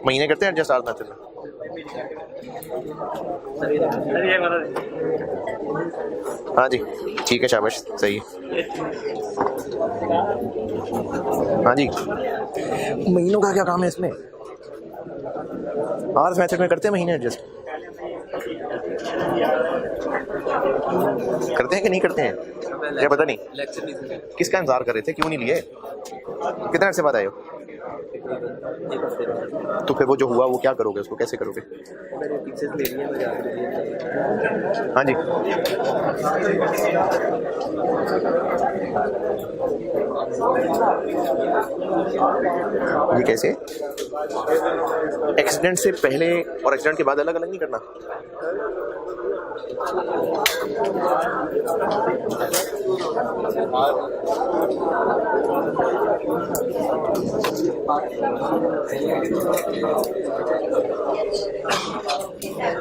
महीने करते हैं एडजस्ट? आर्स मेथड में हाँ जी, ठीक है, शाबाश, सही है। हाँ जी, महीनों का क्या काम है इसमें? आर्स मेथड में करते हैं महीने एडजस्ट? करते हैं कि नहीं करते हैं ये पता नहीं। किसका इंतजार कर रहे थे, क्यों नहीं लिए? कितने अर्से बाद आए हो? एक हफ्ते बाद तो फिर वो जो हुआ वो क्या करोगे, उसको कैसे करोगे? मैंने पिक्चर्स ले लिए, मैं जाकर हाँ जी, ये कैसे? एक्सीडेंट से पहले और एक्सीडेंट के बाद अलग अलग नहीं करना?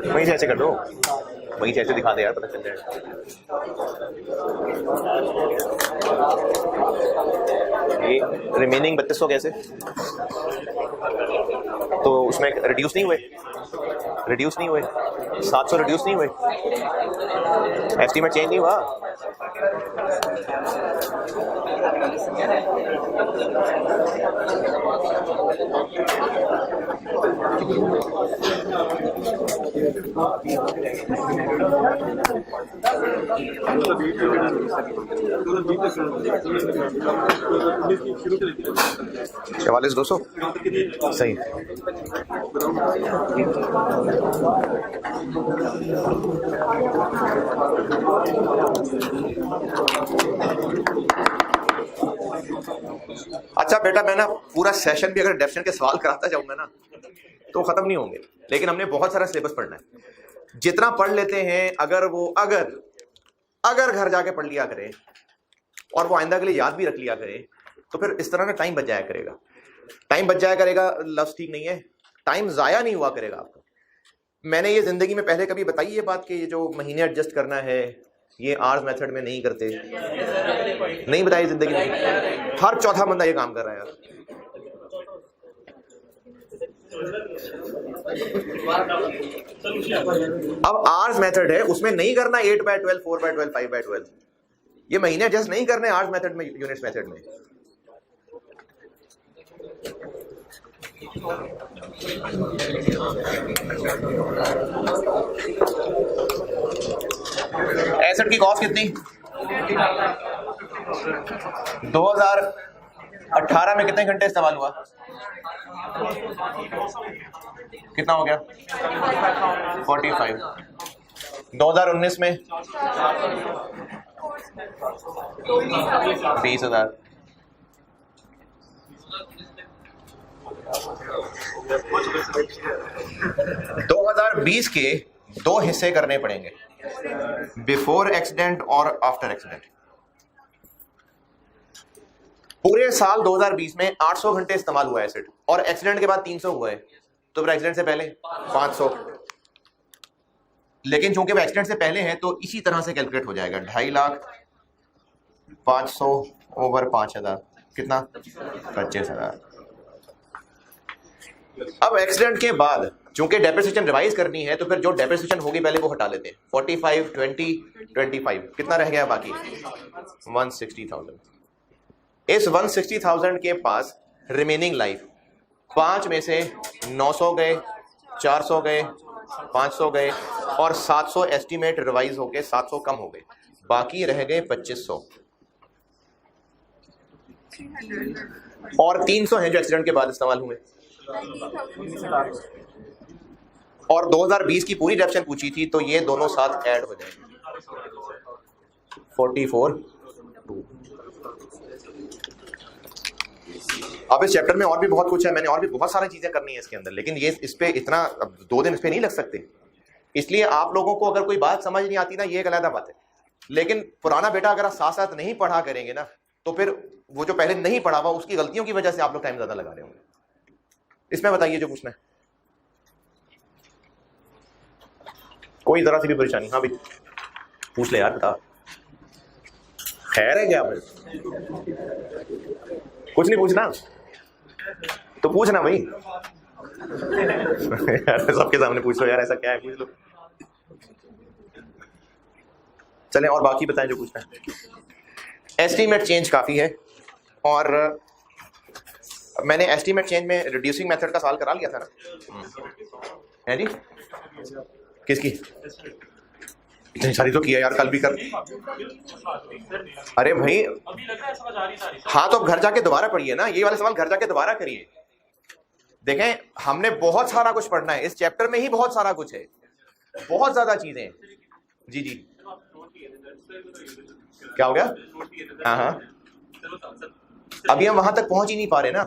वहीं से ऐसे कर दो, वहीं से ऐसे दिखा दे यार, पता चल जाएगा। ये रिमेनिंग 3200 कैसे? तो उसमें रिड्यूस नहीं हुए, 700 रिड्यूस नहीं हुए, एस्टीमेट चेंज नहीं हुआ। चवालीस 200 सही। अच्छा बेटा, मैं ना पूरा सेशन भी अगर डेफिनेशन के सवाल कराता जाऊंगा ना तो खत्म नहीं होंगे, लेकिन हमने बहुत सारा सिलेबस पढ़ना है। जितना पढ़ लेते हैं अगर घर जाके पढ़ लिया करें और वो आइंदा के लिए याद भी रख लिया करें तो फिर इस तरह ना टाइम बच जाया करेगा। लफ्ज ठीक नहीं है, टाइम जाया नहीं हुआ करेगा आपका। मैंने ये जिंदगी में पहले कभी बताई ये बात कि ये जो महीने एडजस्ट करना है ये आर्स मेथड में नहीं करते, नहीं बताई जिंदगी में। हर चौथा बंदा ये काम कर रहा है यार। अब आर्स मेथड है, उसमें नहीं करना 8/12, 4/12, 5/12। ये महीने एडजस्ट नहीं करने आर्स मेथड में, यूनिट्स मेथड में। एसिड की कॉस्ट कितनी? 2018 में कितने घंटे इस्तेमाल हुआ? कितना हो गया? 45। 2019 में 20,000। 2020 के 2 हिस्से करने पड़ेंगे, बिफोर एक्सीडेंट और आफ्टर एक्सीडेंट। पूरे साल 2020 में 800 घंटे इस्तेमाल हुआ एसिड और एक्सीडेंट के बाद 300 हुआ है, तो फिर एक्सीडेंट से पहले 500। लेकिन चूंकि वो एक्सीडेंट से पहले है तो इसी तरह से कैलकुलेट हो जाएगा। 2.5 लाख 500 ओवर 5,000 कितना? 25,000। अब एक्सीडेंट के बाद चूंकि डेप्रिसिएशन रिवाइज करनी है तो फिर जो डेप्रिसिएशन होगी पहले वो हटा लेते हैं। 45, 20, 25 कितना रह गया बाकी? 160,000। इस 160,000 के पास रिमेनिंग लाइफ 5 में से 900 गए, 400 गए, 500 गए और 700 एस्टीमेट रिवाइज होके 700 कम हो गए, बाकी रह गए 2500 और 300 हैं जो एक्सीडेंट के बाद इस्तेमाल हुए। और 2020 की पूरी डेप्शन पूछी थी तो ये दोनों साथ ऐड हो जाएंगे। 44। अब इस चैप्टर में और भी बहुत कुछ है, मैंने और भी बहुत सारी चीजें करनी है इसके अंदर, लेकिन ये इस पे इतना 2 दिन इस पे नहीं लग सकते। इसलिए आप लोगों को अगर कोई बात समझ नहीं आती ना, ये एक अलग बात है, लेकिन पुराना बेटा अगर आप साथ साथ नहीं पढ़ा करेंगे ना तो फिर वो जो पहले नहीं पढ़ा हुआ उसकी गलतियों की वजह से आप लोग टाइम ज्यादा लगा रहे होंगे। इसमें बताइए जो पूछना है, कोई जरा सी भी परेशानी? हाँ भाई पूछ ले यार, बता। खैर है क्या? कुछ नहीं पूछना तो पूछना भाई। यार सबके सामने पूछ लो यार, ऐसा क्या है? पूछ लो। चलें और बाकी बताएं जो पूछना है। एस्टीमेट चेंज काफी है और मैंने एस्टीमेट चेंज में रिड्यूसिंग मेथड का सवाल करा लिया था ना, है जी? किसकी? इतनी सारी तो किया यार, कल भी कर। अरे भाई हाँ तो अब घर जाके दोबारा पढ़िए ना, ये वाला सवाल घर जाके दोबारा करिए। देखें, हमने बहुत सारा कुछ पढ़ना है, इस चैप्टर में ही बहुत सारा कुछ है, बहुत ज्यादा चीजें हैं। जी जी, क्या हो गया? हाँ हाँ, अभी हम वहां तक पहुंच ही नहीं पा रहे ना,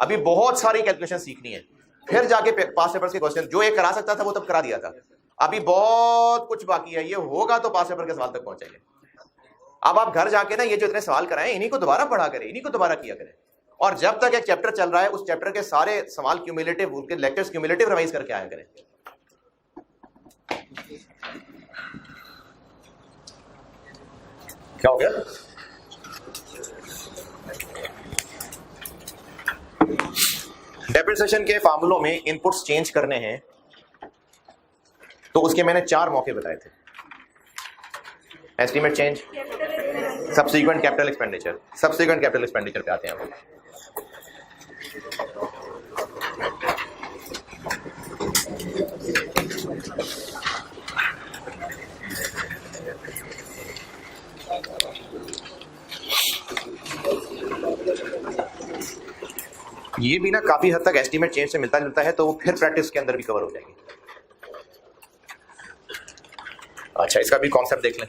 अभी बहुत सारी कैलकुलेशन सीखनी है, फिर जाके पास पेपर्स के क्वेश्चन जो एक करा सकता था वो तब करा दिया था, अभी बहुत कुछ बाकी है, ये होगा तो पास पेपर के सवाल तक पहुंचेंगे। अब आप घर जाके ना ये जो इतने सवाल कराएं इन्हीं को दोबारा पढ़ा करें, इन्हीं को दोबारा किया करें, और जब तक एक चैप्टर चल रहा है उस चैप्टर के सारे सवाल क्यूमुलेटिव, उनके लेक्चर्स क्यूमुलेटिव रिवाइज करके आया करें। क्या हो गया? डेप्रिसिएशन के फार्मूलों में इनपुट्स चेंज करने हैं तो उसके मैंने 4 मौके बताए थे। Estimate change, subsequent capital expenditure. Subsequent capital expenditure पे आते हैं हम। ये भी ना काफी हद तक एस्टीमेट चेंज से मिलता जुलता है, तो वो फिर प्रैक्टिस के अंदर भी कवर हो जाएगी। अच्छा, इसका भी कॉन्सेप्ट देख लें।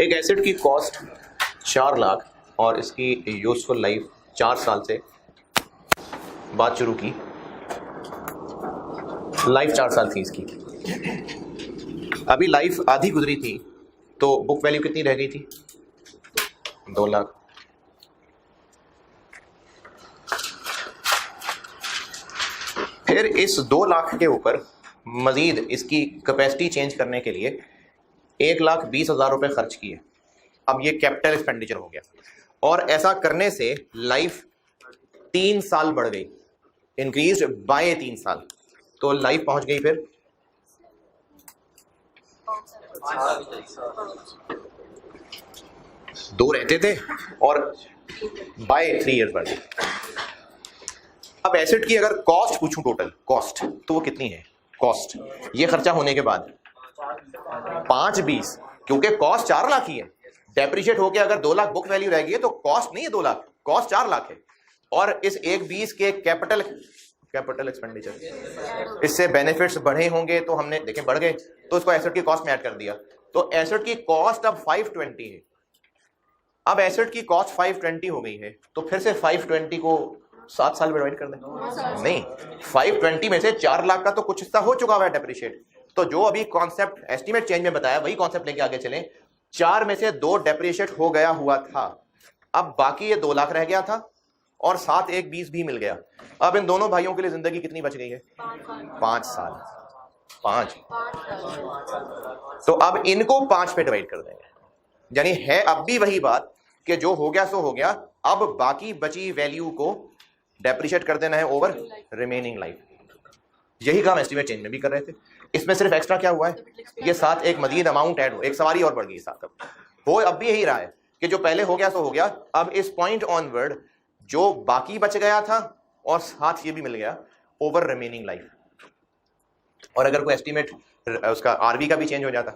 एक एसेट की कॉस्ट 4 लाख और इसकी यूजफुल लाइफ 4 साल से बात शुरू की, लाइफ 4 साल थी इसकी, अभी लाइफ आधी गुजरी थी तो बुक वैल्यू कितनी रह गई थी? 2 लाख। फिर इस 2 लाख के ऊपर मजीद इसकी कैपेसिटी चेंज करने के लिए 1,20,000 रुपए खर्च किए। अब ये कैपिटल एक्सपेंडिचर हो गया, और ऐसा करने से लाइफ 3 साल बढ़ गई, इंक्रीज बाय 3 साल, तो लाइफ पहुंच गई फिर 2 रहते थे और बाय 3 ईयर्स बढ़ गई। अब एसेट की अगर कॉस्ट पूछूं, टोटल कॉस्ट, तो वो कितनी है? कॉस्ट ये खर्चा होने के बाद 5,20, क्योंकि कॉस्ट 4 लाख ही है, डेप्रिशिएट होके अगर 2 लाख बुक वैल्यू रह गई है तो कॉस्ट नहीं है 2 लाख, कॉस्ट 4 लाख है, और इस 1,20 के कैपिटल एक्सपेंडिचर, इससे बेनिफिट्स बढ़े होंगे तो हमने देखें बढ़ गए, तो इसको एसेट की कॉस्ट में ऐड कर दिया, तो एसेट की कॉस्ट अब 520 है। अब एसेट की कॉस्ट 520 हो गई है, तो फिर से 520 को 7 साल में डिवाइड कर दें। नहीं, 520 में से 4 लाख का तो कुछ हिस्सा हो चुका हुआ है डेप्रिशिएट, तो जो अभी कॉन्सेप्ट एस्टीमेट चेंज में बताया वही कॉन्सेप्ट लेके आगे चलें। 4 में से 2 डेप्रिशिएट हो गया हुआ था, अब बाकी ये 2 लाख रह गया था और साथ 1,20 भी मिल गया। अब इन दोनों भाइयों के लिए जिंदगी कितनी बच गई है? 5 साल। 5, तो अब इनको 5 पे डिवाइड कर देंगे, यानी है अब भी वही बात कि जो हो गया सो हो गया, अब बाकी बची वैल्यू को डेप्रिशिएट कर देना है ओवर रिमेनिंग लाइफ। यही काम एस्टीमेट चेंज में भी कर रहे थे, इसमें सिर्फ एक्स्ट्रा क्या हुआ है, ये साथ एक मजीद अमाउंट ऐड हो, एक सवारी और बढ़ गई साथ। वो अब भी यही रहा है कि जो पहले हो गया सो हो गया, अब इस पॉइंट ऑनवर्ड जो बाकी बच गया था और साथ ये भी मिल गया ओवर रिमेनिंग लाइफ। और अगर कोई एस्टीमेट उसका आरबी का भी चेंज हो जाता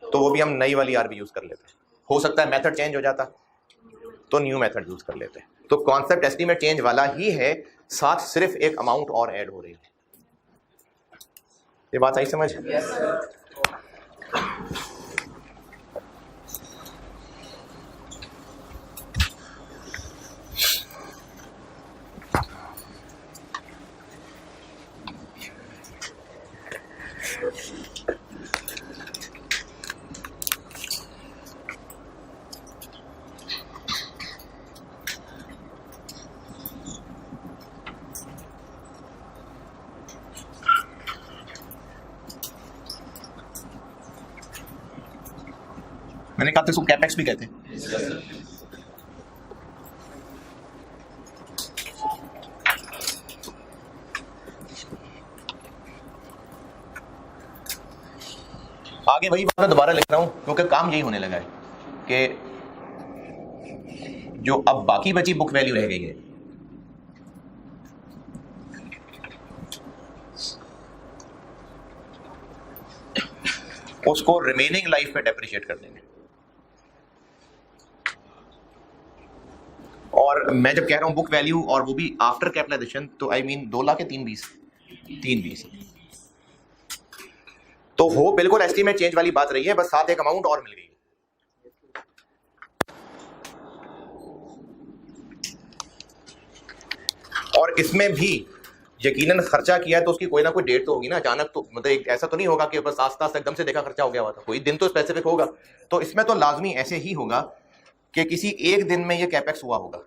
तो वो भी हम नई वाली आरबी यूज कर लेते, हो सकता है मेथड चेंज हो जाता तो न्यू मेथड यूज कर लेते। तो कॉन्सेप्ट एस्टीमेट चेंज वाला ही है, साथ सिर्फ एक अमाउंट और ऐड हो रही है। ये बात आई समझ? मैंने कहा था इसको कैपेक्स भी कहते हैं। आगे वही बात मैं दोबारा लिख रहा हूं क्योंकि काम यही होने लगा है कि जो अब बाकी बची बुक वैल्यू रह गई है, उसको रिमेनिंग लाइफ पे डेप्रिशिएट कर देंगे। और और मैं जब कह रहा हूँ बुक वैल्यू और वो भी आफ्टर कैपिटलाइजेशन, तो आई मीन 2 लाख या 320 तो हो बिल्कुल एस्टीमेट चेंज वाली बात रही है, बस साथ एक अमाउंट और मिल गई। और इसमें भी यकीनन खर्चा किया है तो उसकी कोई ना कोई डेट तो होगी ना, अचानक तो मतलब एक ऐसा तो नहीं होगा कि बस आस्ता आस्ता एकदम से देखा खर्चा हो गया हुआ था, कोई दिन तो स्पेसिफिक होगा। तो इसमें तो लाजमी ऐसे ही होगा कि किसी एक दिन में ये कैपेक्स हुआ होगा।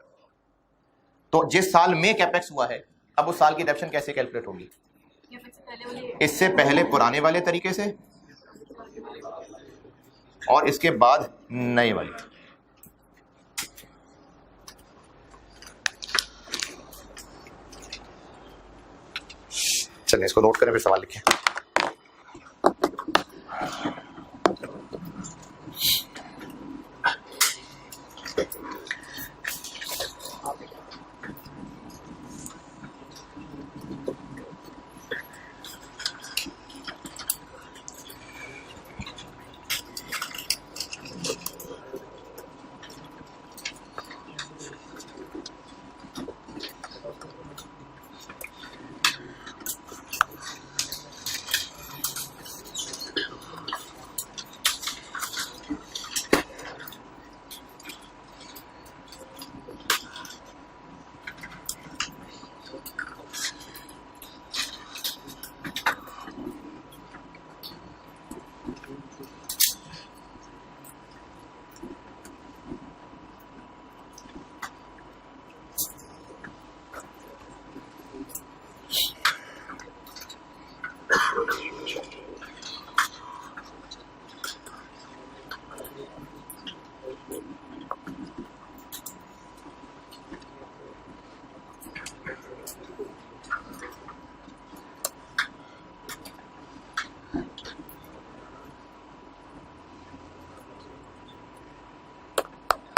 तो जिस साल में कैपेक्स हुआ है, अब उस साल की डेप्शन कैसे कैलकुलेट होगी? इससे पहले पुराने वाले तरीके से और इसके बाद नए वाले। चलिए इसको नोट करें, फिर सवाल लिखें।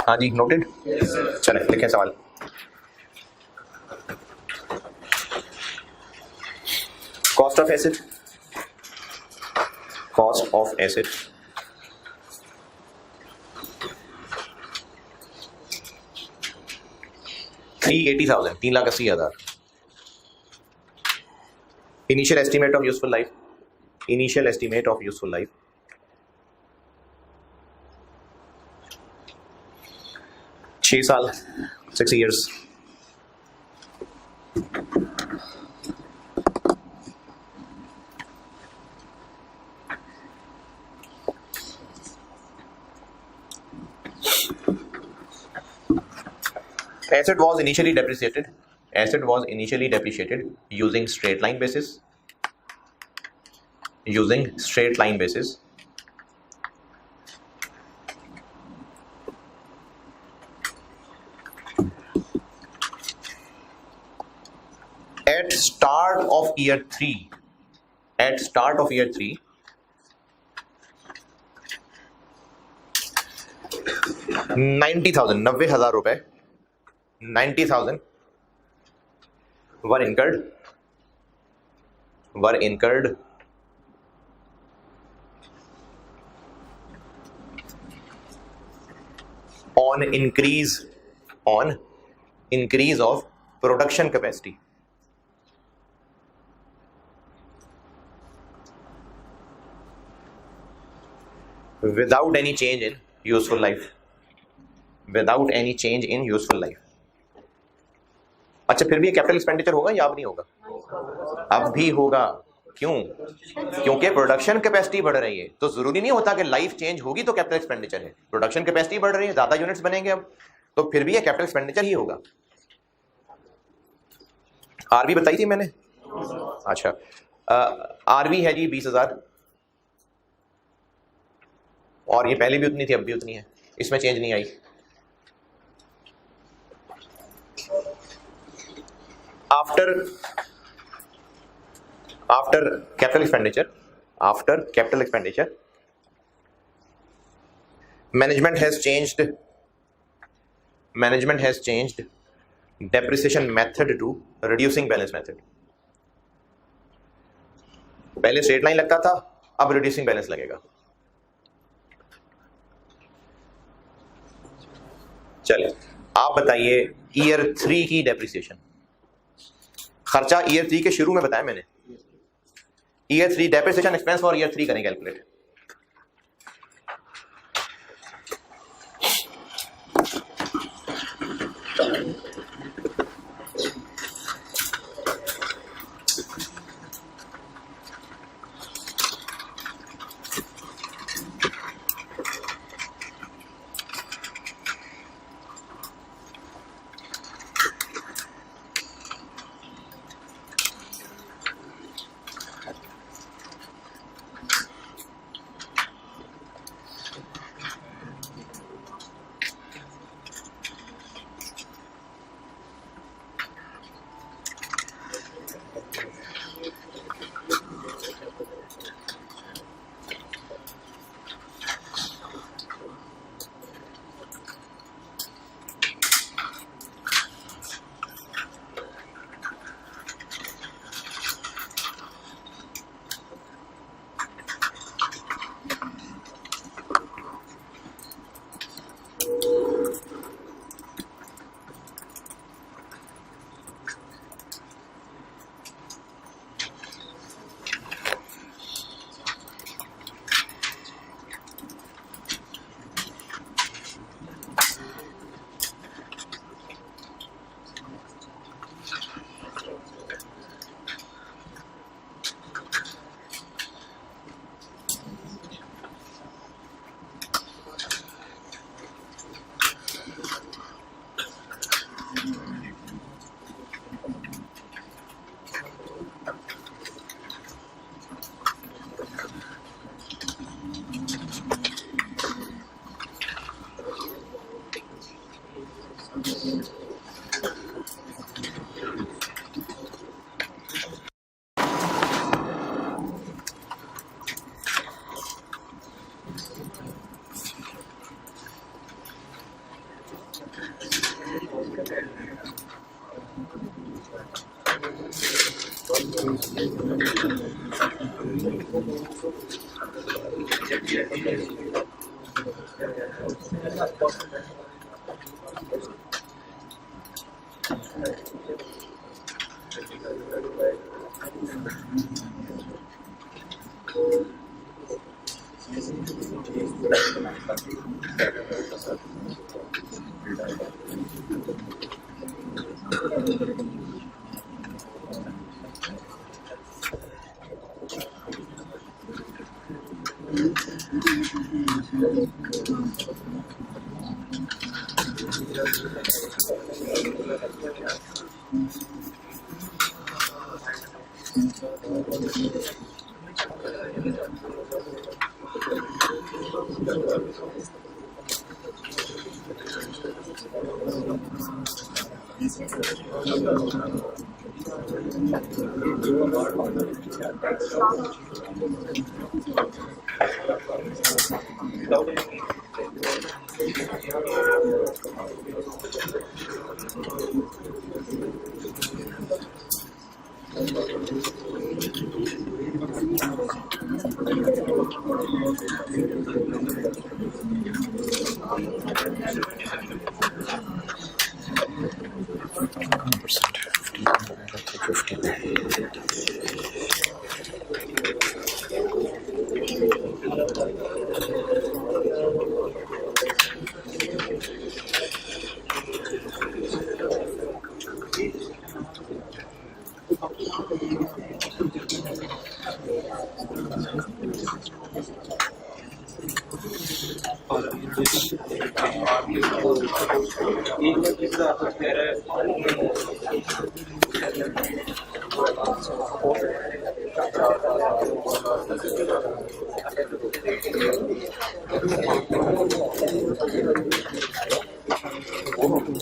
हाँ जी, नोटेड। चले लिखें सवाल। Cost of asset, cost of asset $380,000, 3,80,000। Initial estimate of useful life, initial estimate of useful life 6 साल, 6 years। Asset was initially depreciated. Asset was initially depreciated using straight line basis. Using straight line basis. At start of year 3. At start of year 3. 90,000, 90,000 रुपए, 90,000 were incurred on increase of production capacity. Without any change in useful life. Without any change in useful life. अच्छा, फिर भी ये कैपिटल एक्सपेंडिचर होगा या अब नहीं होगा? अब भी होगा। क्यों? क्योंकि प्रोडक्शन कैपेसिटी बढ़ रही है। तो जरूरी नहीं होता कि लाइफ चेंज होगी तो कैपिटल एक्सपेंडिचर है। प्रोडक्शन कैपेसिटी बढ़ रही है, ज्यादा यूनिट्स बनेंगे अब, तो फिर भी ये कैपिटल एक्सपेंडिचर ही होगा। आरवी बताई थी मैंने। अच्छा, आरवी है जी 20,000, और ये पहले भी उतनी थी, अब भी उतनी है, इसमें चेंज नहीं आई। After capital expenditure, management has changed depreciation method to reducing balance method. पहले स्ट्रेट लाइन लगता था, अब रिड्यूसिंग बैलेंस लगेगा। चलिए आप बताइए ईयर 3 की डेप्रिसिएशन, खर्चा ईयर 3 के शुरू में बताया मैंने। Year 3 depreciation expense for year 3 करें कैलकुलेट।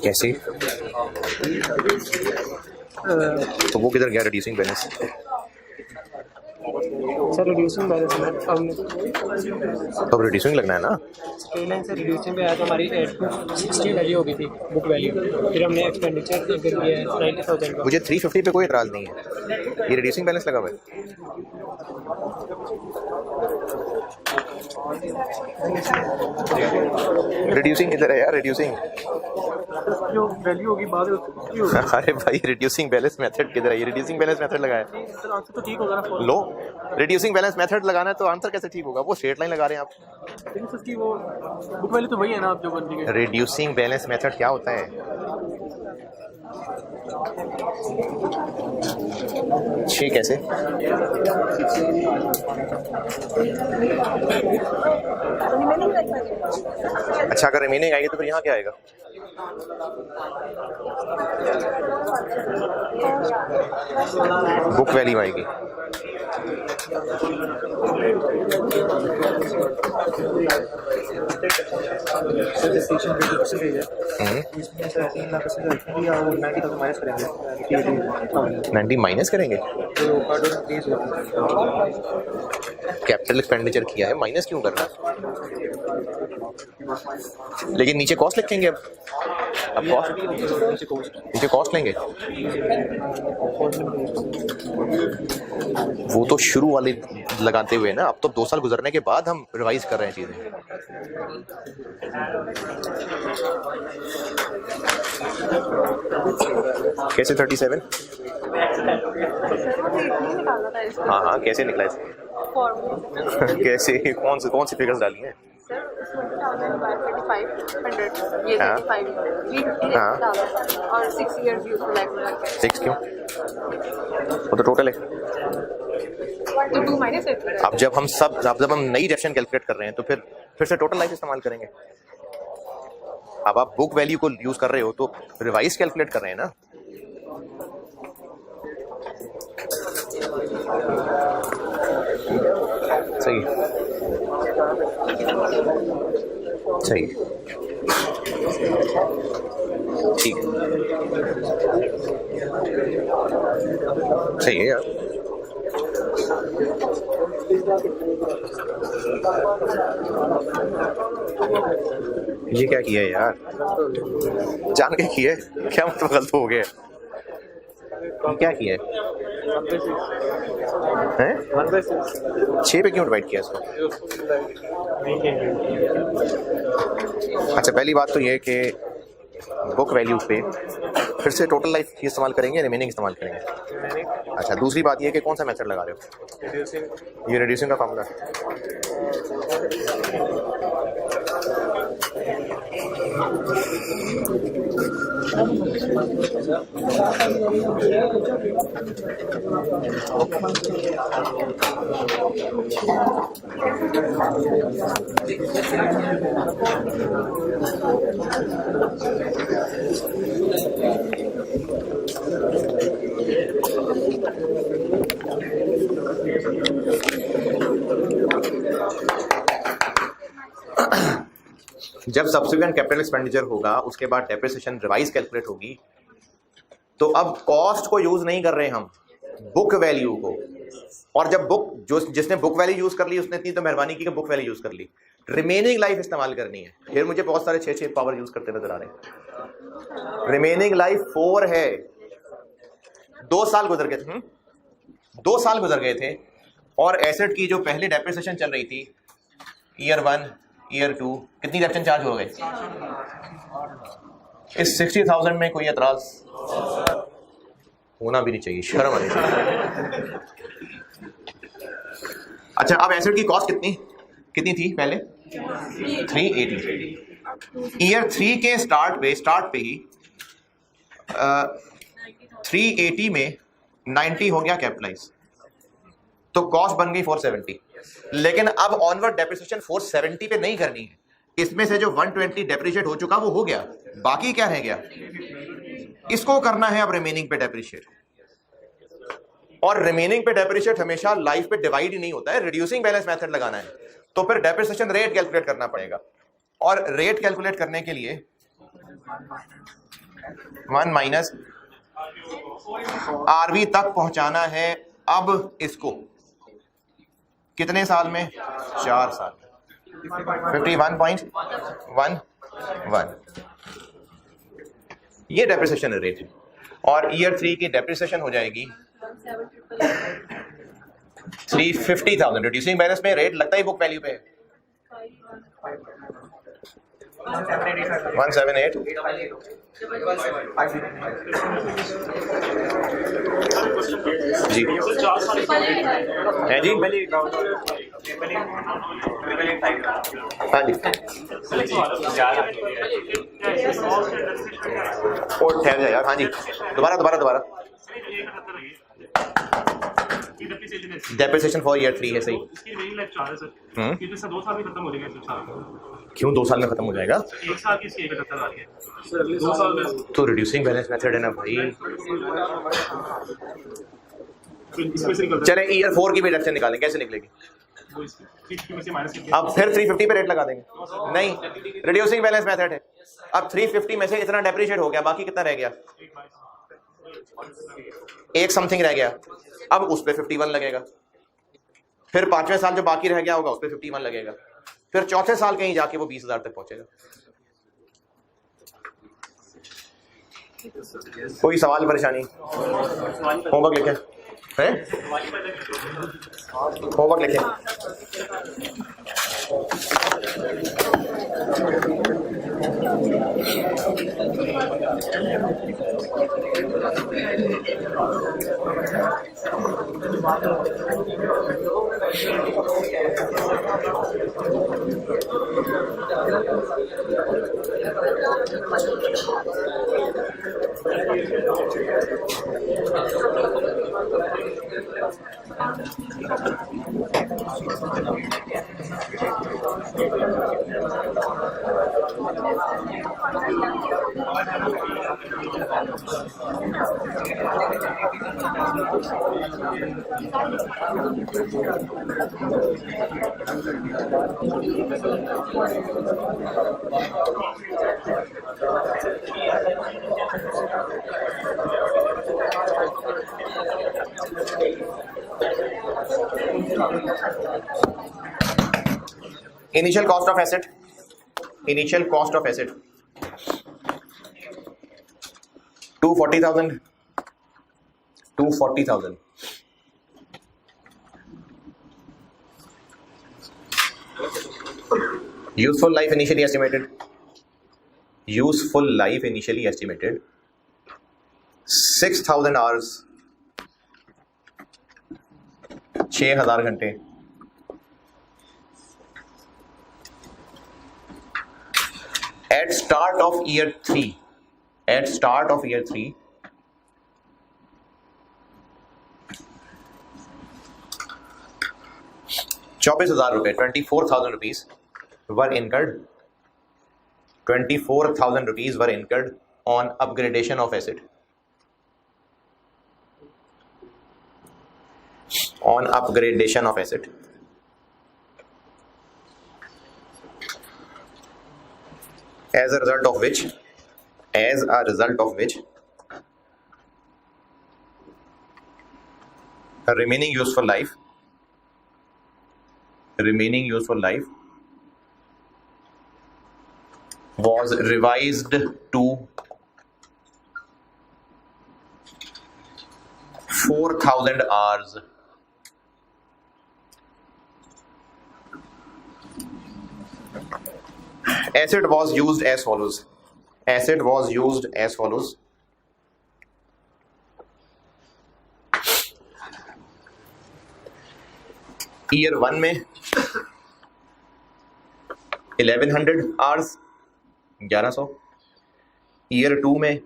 कैसे? तो वो किधर गया reducing balance? Sir reducing balance में हमने अब रिड्यूसिंग लगना है ना। पेमेंट से रिड्यूसिंग पे आया तो हमारी 860 वैल्यू हो गई थी बुक वैल्यू, फिर हमने एक्सपेंडिचर फिर किया है 90,000 का। मुझे 350 पे कोई एतराज़ नहीं है, ये रिड्यूसिंग बैलेंस लगा हुआ है। रिड्यूसिंग इधर है यार, रिड्यूसिंग जो वैल्यू होगी बाद में उसकी होगी। अरे भाई रिड्यूसिंग बैलेंस मेथड किधर है? ये रिड्यूसिंग बैलेंस मेथड लगाया है। सर आंसर तो ठीक होगा ना। लो, रिड्यूसिंग बैलेंस मेथड लगाना है तो आंसर कैसे ठीक होगा? वो स्ट्रेट लाइन लगा रहे हैं आप। लेकिन सर उसकी वो बुक वैल्यू तो वही है ना आप जो बन रही है। रिड्यूसिंग बैलेंस मेथड क्या होता है? ठीक कैसे? अच्छा अगर रिमेनिंग आएगी तो फिर यहाँ क्या आएगा? बुक वैल्यू आएगी। $90 माइनस करेंगे? कैपिटल एक्सपेंडिचर किया है, माइनस क्यों करना? लेकिन नीचे कॉस्ट लिखेंगे। अब कॉस्ट नीचे कॉस्ट लेंगे। वो तो शुरू वाले लगाते हुए ना, अब तो 2 साल गुजरने के बाद हम रिवाइज कर रहे हैं चीजें। कैसे 37? हाँ कैसे निकला इसे? कैसे कौन सी फिगर्स डाली हैं? और 6 years useful life में 6 क्यों? वो तो टोटल है। तो 2 minus 8 अब जब हम नई डेफिनेशन कैलकुलेट कर रहे हैं तो फिर से टोटल लाइफ इस्तेमाल करेंगे। अब आप बुक वैल्यू को यूज कर रहे हो तो रिवाइज कैलकुलेट कर रहे हैं ना। सही सही ठीक सही है यार। ये क्या किया है यार? जान के किया है क्या? मतलब गलत हो गया। क्या किया है? 6 पे क्यों डिवाइड किया इसको? अच्छा पहली बात तो ये है कि बुक वैल्यू पे फिर से टोटल लाइफ इस्तेमाल करेंगे, रिमेनिंग इस्तेमाल करेंगे। अच्छा दूसरी बात ये है कि कौन सा मेथड लगा रहे हो? ये रिड्यूसिंग का फॉर्मूला। जब सब्सिक्वेंट कैपिटल एक्सपेंडिचर होगा उसके बाद डेप्रिसिएशन रिवाइज कैलकुलेट होगी, तो अब कॉस्ट को यूज नहीं कर रहे हम, बुक वैल्यू को। और जब जिसने बुक वैल्यू यूज कर ली उसने इतनी तो मेहरबानी की कि बुक वैल्यू यूज कर ली। रिमेनिंग लाइफ इस्तेमाल करनी है। फिर मुझे बहुत सारे 6 पावर यूज करते नजर आ रहे हैं। रिमेनिंग लाइफ 4 है। 2 साल गुजर गए थे। 2 साल गुजर गए थे और एसेट की जो पहले डेप्रिसिएशन चल रही थी ईयर 1 ईयर 2 कितनी डेप्रिसिएशन चार्ज हो गए? इस 60,000 में कोई एतराज होना भी नहीं चाहिए, शर्म आनी चाहिए। अच्छा अब एसेट की कॉस्ट कितनी थी पहले? 380। ईयर 3 के स्टार्ट पे ही 380 में 90 हो गया कैपिटलाइज, तो कॉस्ट बन गई 470। लेकिन अब ऑनवर्ड डेप्रिसिएशन 470 पे नहीं करनी है। इसमें से जो 120 डेप्रिशिएट हो चुका वो हो गया, बाकी क्या रह गया? इसको करना है अब रिमेनिंग पे डेप्रिशिएट। और रिमेनिंग पे डेप्रिशिएट हमेशा लाइफ पे डिवाइड ही नहीं होता है, रिड्यूसिंग बैलेंस मेथड लगाना है। तो फिर डेप्रिसिएशन रेट कैलकुलेट करना पड़ेगा, और रेट कैलकुलेट करने के लिए 1 माइनस आरवी तक पहुंचाना है। अब इसको कितने साल में? 4 साल। 51.11 ये डेप्रिसिएशन रेट है। और ईयर 3 की डेप्रिसिएशन हो जाएगी 350,000। रिड्यूसिंग बैलेंस में रेट लगता ही बुक वैल्यू पे है। 178 जी है जी। हाँ जी और ठहर जाए यार। हाँ जी दोबारा डेप्रिसिएशन फॉर ईयर 3 है सही। क्यों 2 साल में खत्म हो जाएगा? तो रिड्यूसिंग बैलेंस मेथड है ना भाई। चले ईयर 4 की भी रिडक्शन निकालें, कैसे निकलेगी? अब फिर 350 पे रेट लगा देंगे? नहीं, रिड्यूसिंग बैलेंस मेथड है। अब 350 में से इतना डेप्रिशिएट हो गया, बाकी कितना रह गया? 1 समथिंग रह गया। अब उस पे 51 लगेगा, फिर 5वें साल जो बाकी रह गया होगा उस पे 51 लगेगा, फिर चौथे साल कहीं जाके वो 20,000 तक पहुंचेगा। कोई सवाल परेशानी? होमवर्क लिखे हैं? होमवर्क लिखे। Initial cost of asset 240,000 useful life initially estimated 6,000 hours 6,000 घंटे at start of year 3 24,000 रुपए 24,000 rupees were incurred 24,000 rupees were incurred on upgradation of asset as a result of which remaining useful life was revised to 4,000 hours. Asset was used as follows. Year 1 में 1100 hours 1100, ईयर 2 में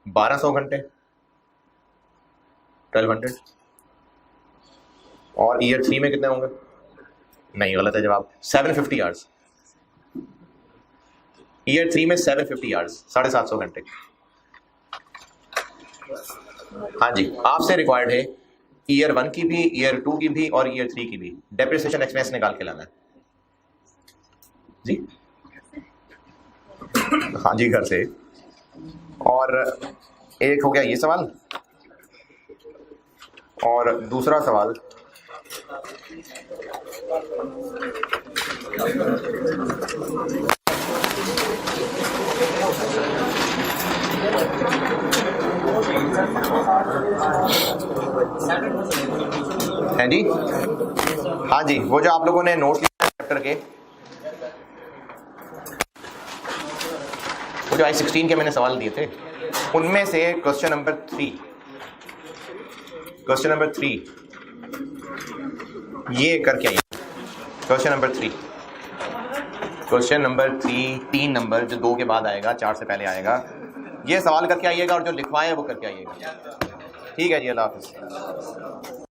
1200 घंटे 1200, और ईयर 3 में कितने होंगे? नहीं, गलत है जवाब, 750 hours। ईयर 3 में 750 hours 750 घंटे। हाँ जी, आपसे रिक्वायर्ड है ईयर 1 की भी, ईयर 2 की भी और ईयर 3 की भी डेप्रिसिएशन एक्सपेंस निकाल के लाना है जी। हाँ जी, घर से। और एक हो गया ये सवाल, और दूसरा सवाल है जी। हाँ जी, वो जो आप लोगों ने नोट लिया चैप्टर के, जो आई 16 के मैंने सवाल दिए थे उनमें से क्वेश्चन नंबर 3 ये करके आइए। क्वेश्चन नंबर 3 नंबर जो 2 के बाद आएगा, 4 से पहले आएगा, ये सवाल करके आइएगा और जो लिखवाए वो करके आइएगा। ठीक है जी, अल्लाह हाफिज़।